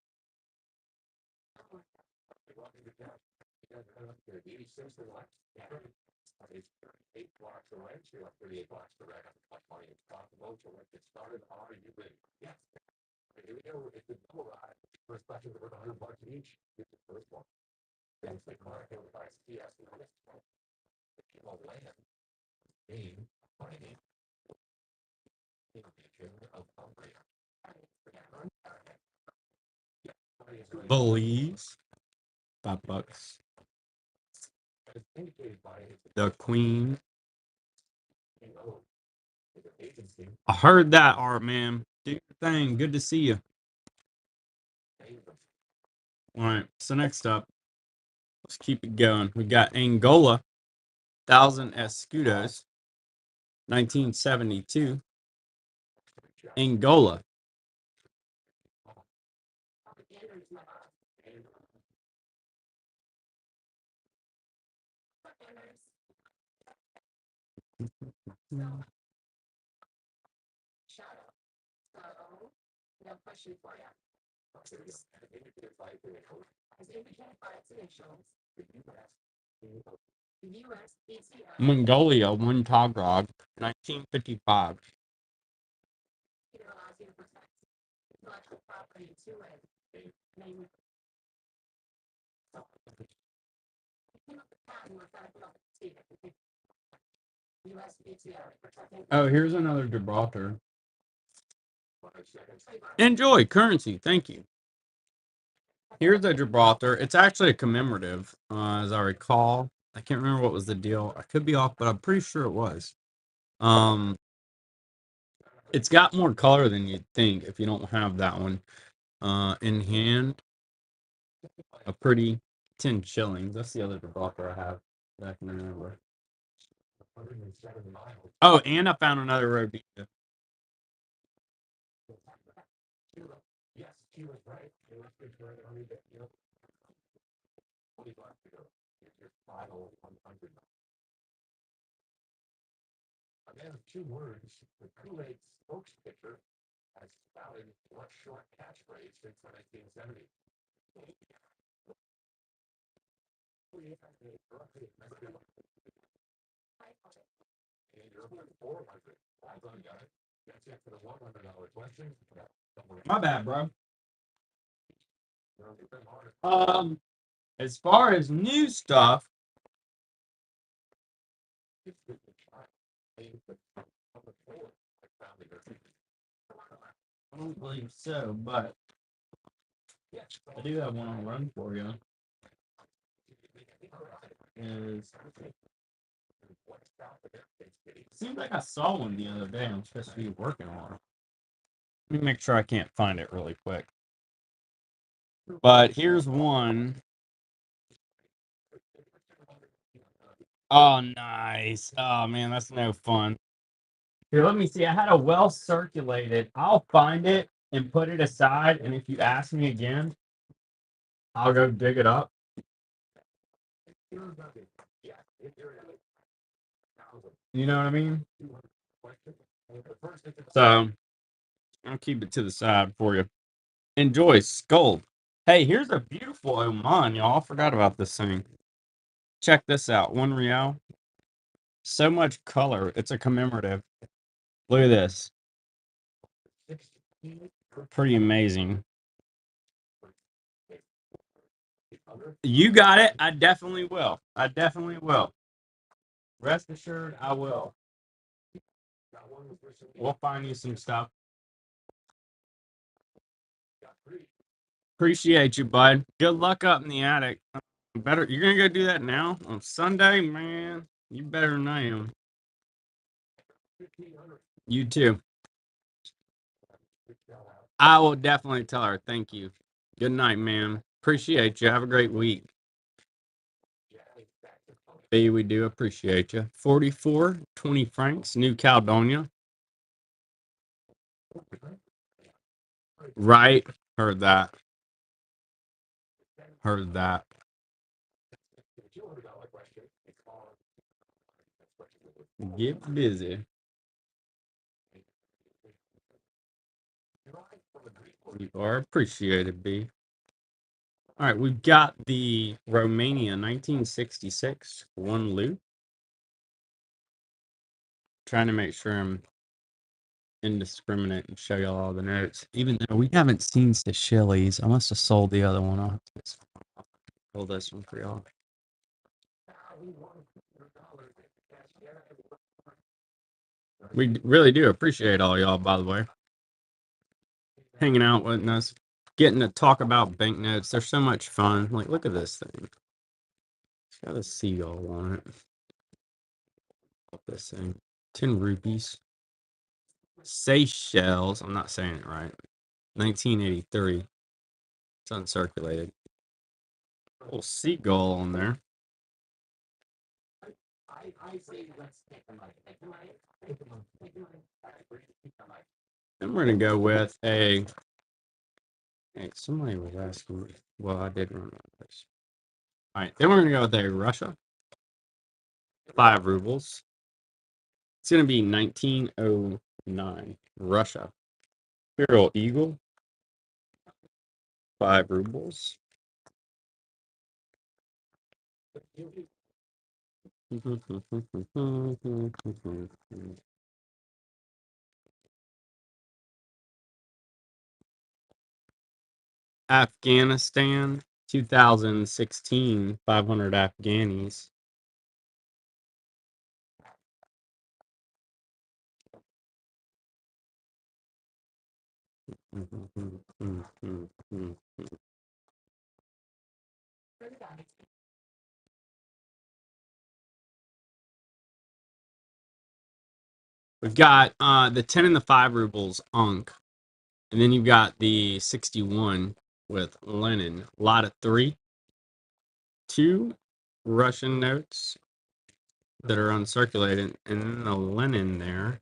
Belize, $5. The Queen. I heard that, Art, man. Do your thing. Good to see you. All right. So next up, let's keep it going. We got Angola, 1,000 escudos, 1972. Angola. Mongolia, one Tagrog, 1955. Oh, here's another Gibraltar. Enjoy currency. Thank you. Here's a Gibraltar. It's actually a commemorative, as I recall. I can't remember what was the deal. I could be off, but I'm pretty sure it was. It's got more color than you'd think if you don't have that one. In hand, a pretty 10 shillings. That's the other Gibraltar I have that I can remember. Oh, and I found another Rhodesia. My bad, bro. As far as new stuff, I don't believe so, but I do have one on run for you. Seems like I saw one the other day. I'm supposed to be working on it. Let me make sure I can't find it really quick. But here's one. Oh, nice. Oh, man, that's no fun. Here, let me see. I had a well circulated. I'll find it and put it aside. And if you ask me again, I'll go dig it up. You know what I mean? So I'll keep it to the side for you. Enjoy Skull. Hey, here's a beautiful Oman, y'all. I forgot about this thing. Check this out. 1 Real. So much color. It's a commemorative. Look at this. Pretty amazing. You got it. I definitely will. I definitely will. Rest assured, I will. We'll find you some stuff. Appreciate you, bud. Good luck up in the attic. Better. You're gonna go do that now on Sunday, man. You better than I am. You too. I will definitely tell her. Thank you. Good night, man. Appreciate you. Have a great week. B, we do appreciate you. 44, 20 francs, New Caledonia. Right. Heard that. Heard that. Get busy. You are appreciated, B. All right, we've got the Romania 1966 one loop. Trying to make sure I'm indiscriminate and show y'all all the notes. Even though we haven't seen Seychelles, I must have sold the other one. I'll have to pull this one for y'all. We really do appreciate all y'all, by the way, hanging out with us, getting to talk about banknotes. They're so much fun. Like, look at this thing. It's got a seagull on it. Love this thing. 10 rupees. Seychelles. I'm not saying it right. 1983. It's uncirculated. Little seagull on there. And we're going to go with a. Hey, somebody was asking me. Well, I did run out of this. All right. Then we're going to go with a Russia. 5 rubles. It's going to be 1909. Russia. Imperial Eagle. 5 rubles. Afghanistan, 2016, 500 Afghanis. We've got the 10 and the 5 rubles, Ankh. And then you've got the 61 with Lenin. A lot of 3. 2 Russian notes that are uncirculated. And then the Lenin there.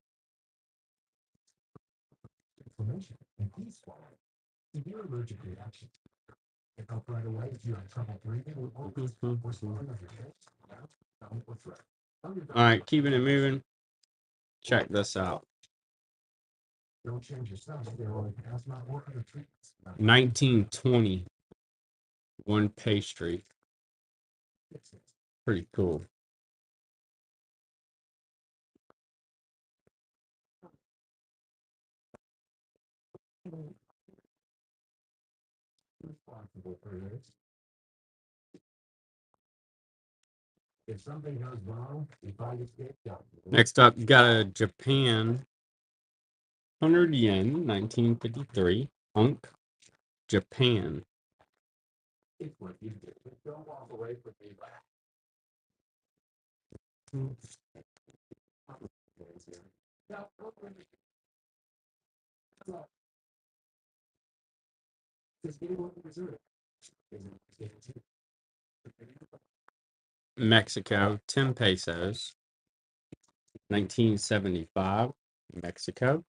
All right, keeping it moving. Check this out. 1920. 1 pastry. Pretty cool. Next up, you got a Japan 100 yen, 1953. Ankh, Japan. Mexico, 10 pesos. 1975. Mexico.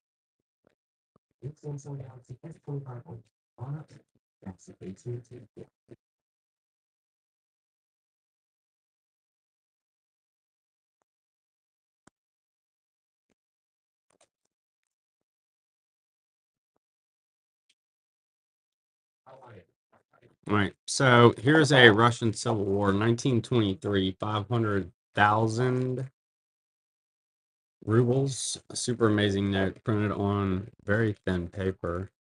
All right, so here's a Russian Civil War, 1923, 500,000 rubles. A super amazing note printed on very thin paper.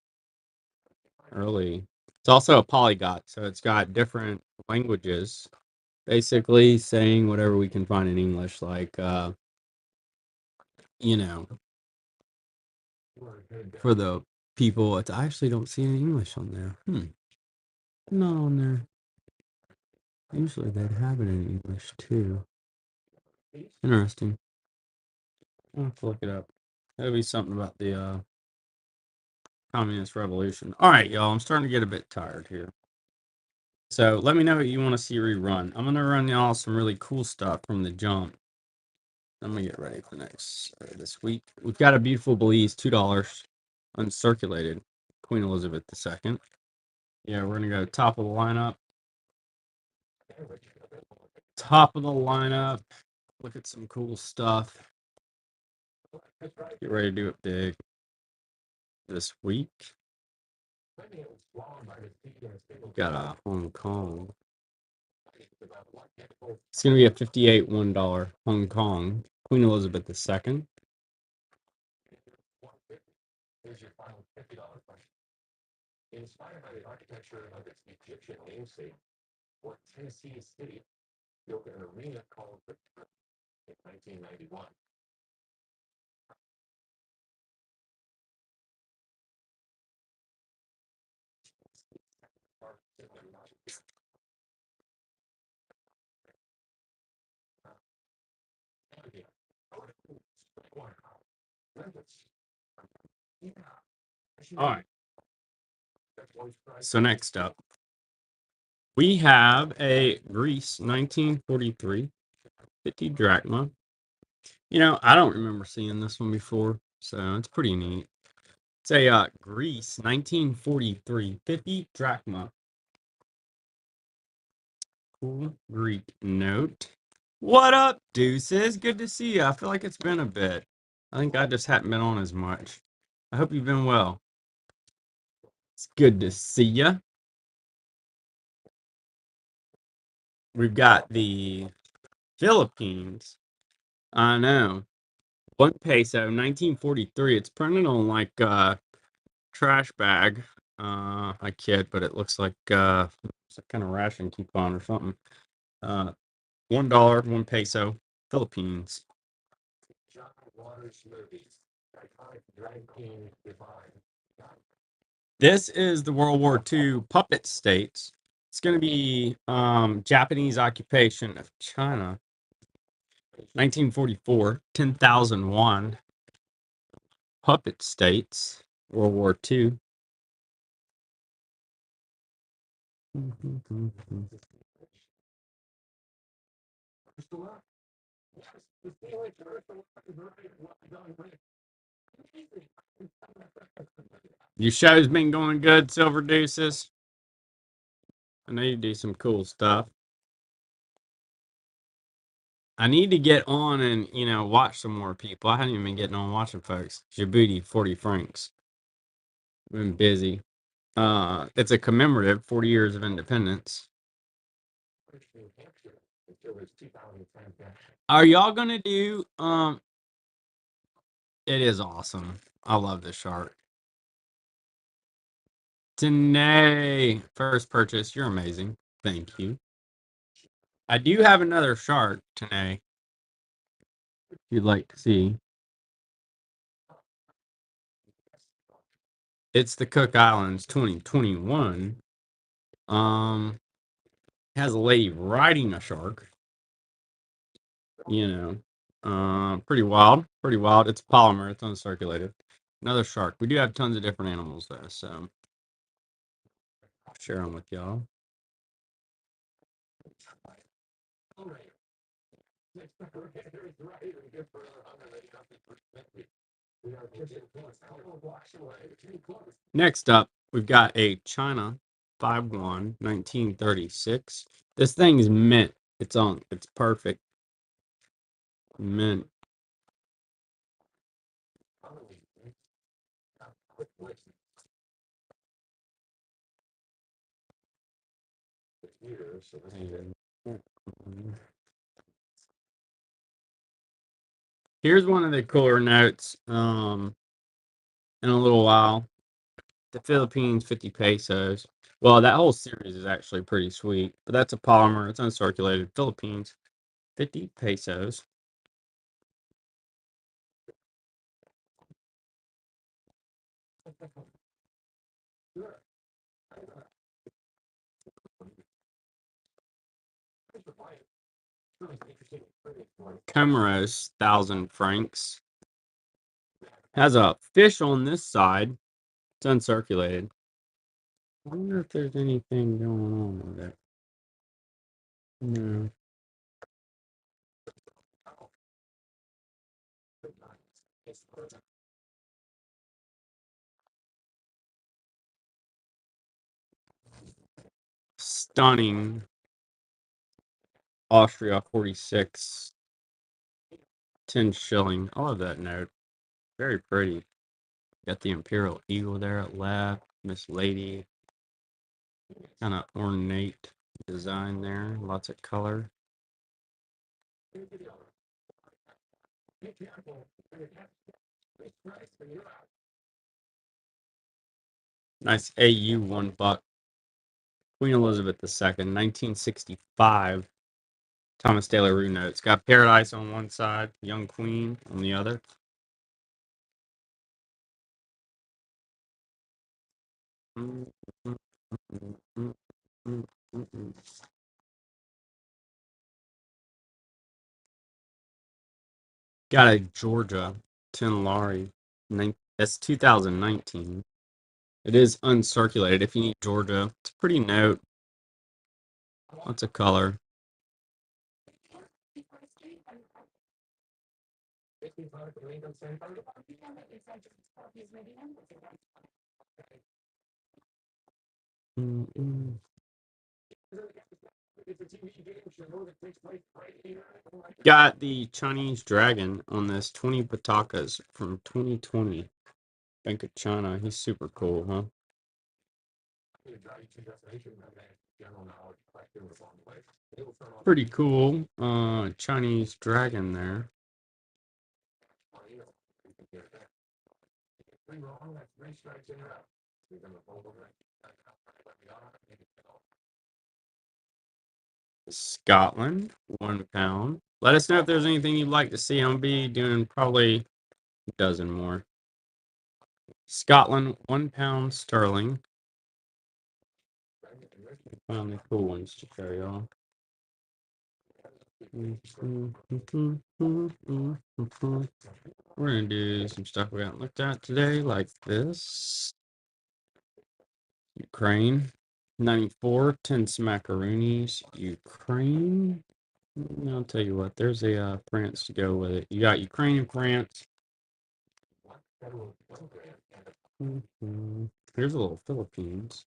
Early. It's also a polyglot, so it's got different languages, basically saying whatever we can find in English, like, you know, for the people. It's, I actually don't see any English on there. Not on there. Usually they'd have it in English too. Interesting. I'll have to look it up. That'll be something about the communist revolution. All right, y'all. I'm starting to get a bit tired here. So let me know what you want to see rerun. I'm gonna run y'all some really cool stuff from the jump. I'm gonna get ready for this week. We've got a beautiful Belize, $2, uncirculated, Queen Elizabeth II. Yeah, we're gonna go top of the lineup. Top of the lineup. Look at some cool stuff. Get ready to do it big this week. Got a Hong Kong. It's gonna be a $58 $1 Hong Kong, Queen Elizabeth II. All right. So next up, we have a Greece 1943 50 drachma. You know, I don't remember seeing this one before, so it's pretty neat. It's a Greece 1943 50 drachma. Cool Greek note. What up, deuces? Good to see you. I feel like it's been a bit. I think I just hadn't been on as much. I hope you've been well. It's good to see you. We've got the Philippines. I know. 1 peso, 1943. It's printed on like trash bag. I kid, but it looks like it's a kind of ration coupon or something. $1, 1 peso, Philippines. This is the World War II puppet states. It's going to be Japanese occupation of China. 1944, 10,001 puppet states, World War II. Your show's been going good, Silver Deuces. I know you do some cool stuff. I need to get on and, watch some more people. I haven't even been getting on watching folks. Djibouti, 40 francs. Been busy. It's a commemorative 40 years of independence. Are y'all gonna do it is awesome. I love this shark. Tanae, first purchase, you're amazing. Thank you. I do have another shark, Tanae. If you'd like to see. It's the Cook Islands 2021. Has a lady riding a shark. Pretty wild. Pretty wild. It's polymer. It's uncirculated. Another shark. We do have tons of different animals though, so I'll share them with y'all. Next up, we've got a China 5-1 1936. This thing is mint. It's perfect. Mint. Here's one of the cooler notes. In a little while, the Philippines 50 pesos. Well, that whole series is actually pretty sweet, but that's a polymer. It's uncirculated. Philippines 50 pesos. Comoros 1,000 francs. Has a fish on this side. It's uncirculated. I wonder if there's anything going on with it. No. Stunning. Austria 46. 10 shilling. I love that note. Very pretty. Got the Imperial Eagle there at left. Miss Lady. Kind of ornate design there. Lots of color. Nice AU $1. Queen Elizabeth II, 1965. Thomas Taylor Rue notes. Got Paradise on one side, Young Queen on the other. Got a Georgia Tinlari. That's 2019. It is uncirculated. If you need Georgia, it's a pretty note. Lots of color. Got the Chinese dragon on this 20 Patakas from 2020. Bank of China. He's super cool, huh? Pretty cool. Chinese dragon there. Scotland, £1. Let us know if there's anything you'd like to see. I'm be doing probably a dozen more. Scotland, £1 sterling. Found the cool ones to show y'all. We're gonna do some stuff we haven't looked at today, like this. Ukraine, 94, 10 smackaroonies. Ukraine. I'll tell you what, there's a France to go with it. You got Ukraine and France. Here's a little Philippines.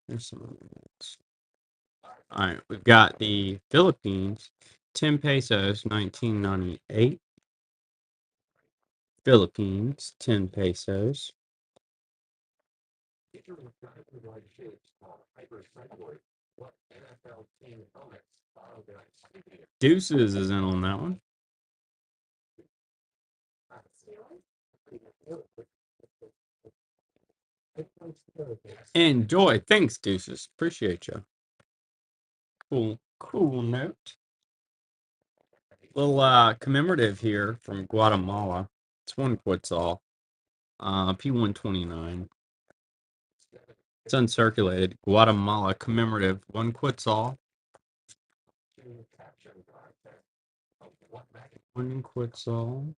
There's some other ones. All right, we've got the Philippines, 10 pesos, 1998. Philippines, 10 pesos. Deuces is in on that one. Enjoy. Thanks, Deuces. Appreciate you. Cool note. Little commemorative here from Guatemala. It's one Quetzal. P129. It's uncirculated. Guatemala commemorative. One Quetzal. One Quetzal.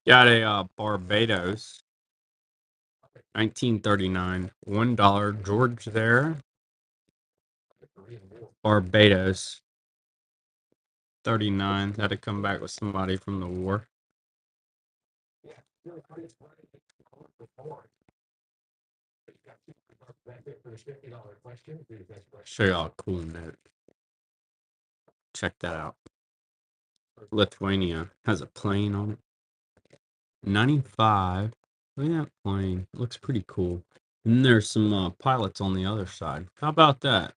Got a Barbados. 1939. $1 George there. Barbados. 39. Had to come back with somebody from the war. Show y'all a cool note. Check that out. Lithuania has a plane on it. 95. Look at that plane. It looks pretty cool. And there's some pilots on the other side. How about that?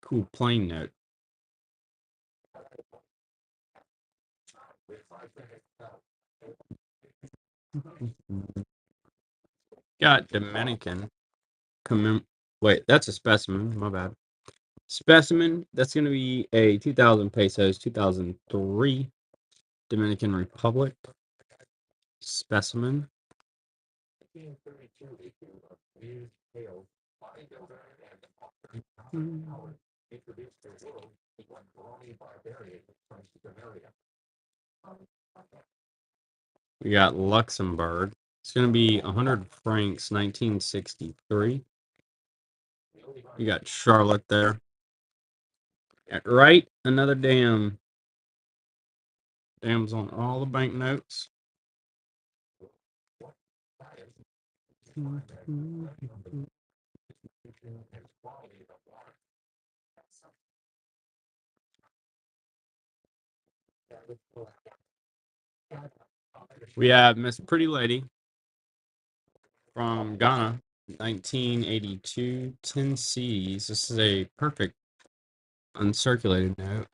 Cool plane note. Got Dominican. Wait, that's a specimen. My bad. Specimen. That's going to be a 2,000 pesos, 2003. Dominican Republic. Specimen. We got Luxembourg. It's going to be 100 francs, 1963. You got Charlotte there. Right? Another damn. Dam's on all the banknotes. We have Miss Pretty Lady from Ghana, 1982, 10 Cs. This is a perfect uncirculated note.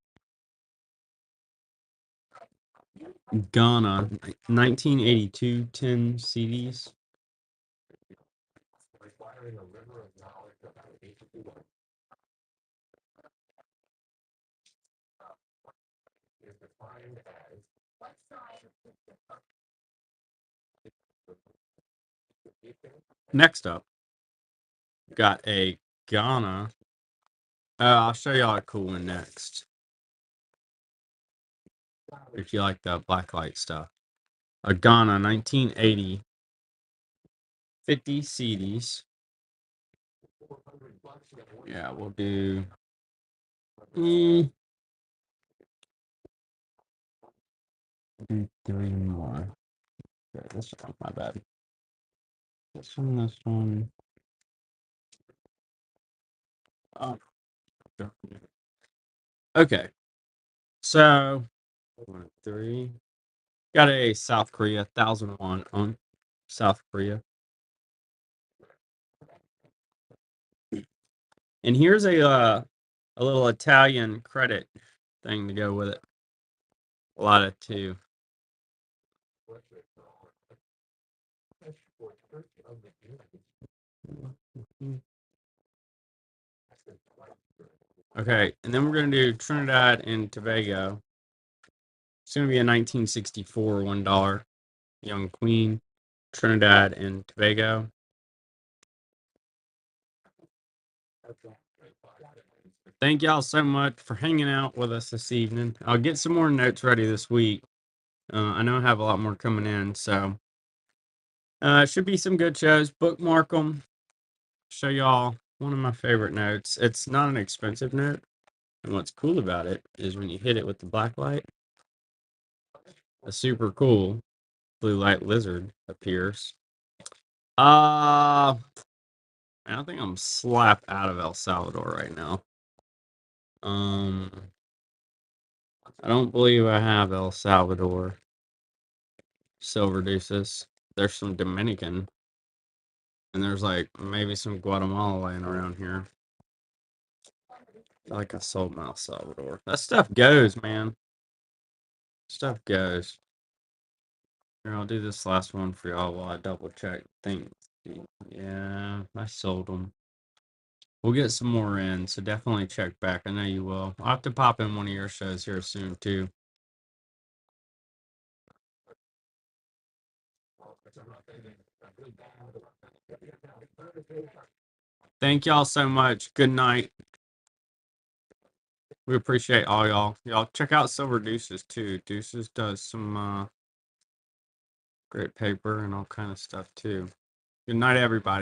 Ghana, 1982, 10 CDs. Next up, got a Ghana. I'll show y'all a cool one next. If you like the blacklight stuff. A Ghana 1980 50 CDs. Yeah, we'll do. Do 3 more. Okay, this one, my bad. This one. Oh, okay. So 1, 3. Got a South Korea 1001 on South Korea. And here's a little Italian credit thing to go with it. A lot of 2. Okay, and then we're gonna do Trinidad and Tobago. It's gonna be a 1964 $1 Young Queen, Trinidad and Tobago. Thank y'all so much for hanging out with us this evening. I'll get some more notes ready this week. I know I have a lot more coming in, so should be some good shows. Bookmark them. Show y'all one of my favorite notes. It's not an expensive note, and what's cool about it is when you hit it with the black light, a super cool blue light lizard appears. I think I'm slap out of El Salvador right now. I don't believe I have El Salvador silver deuces. There's some Dominican, and there's like maybe some Guatemala laying around here. I like I sold my El Salvador. That stuff goes, man. Stuff goes. Here, I'll do this last one for y'all while I double check. Yeah, I sold them. We'll get some more in, so definitely check back. I know you will. I'll have to pop in one of your shows here soon, too. Thank y'all so much. Good night. We appreciate all y'all. Y'all check out Silver Deuces, too. Deuces does some great paper and all kind of stuff, too. Good night, everybody.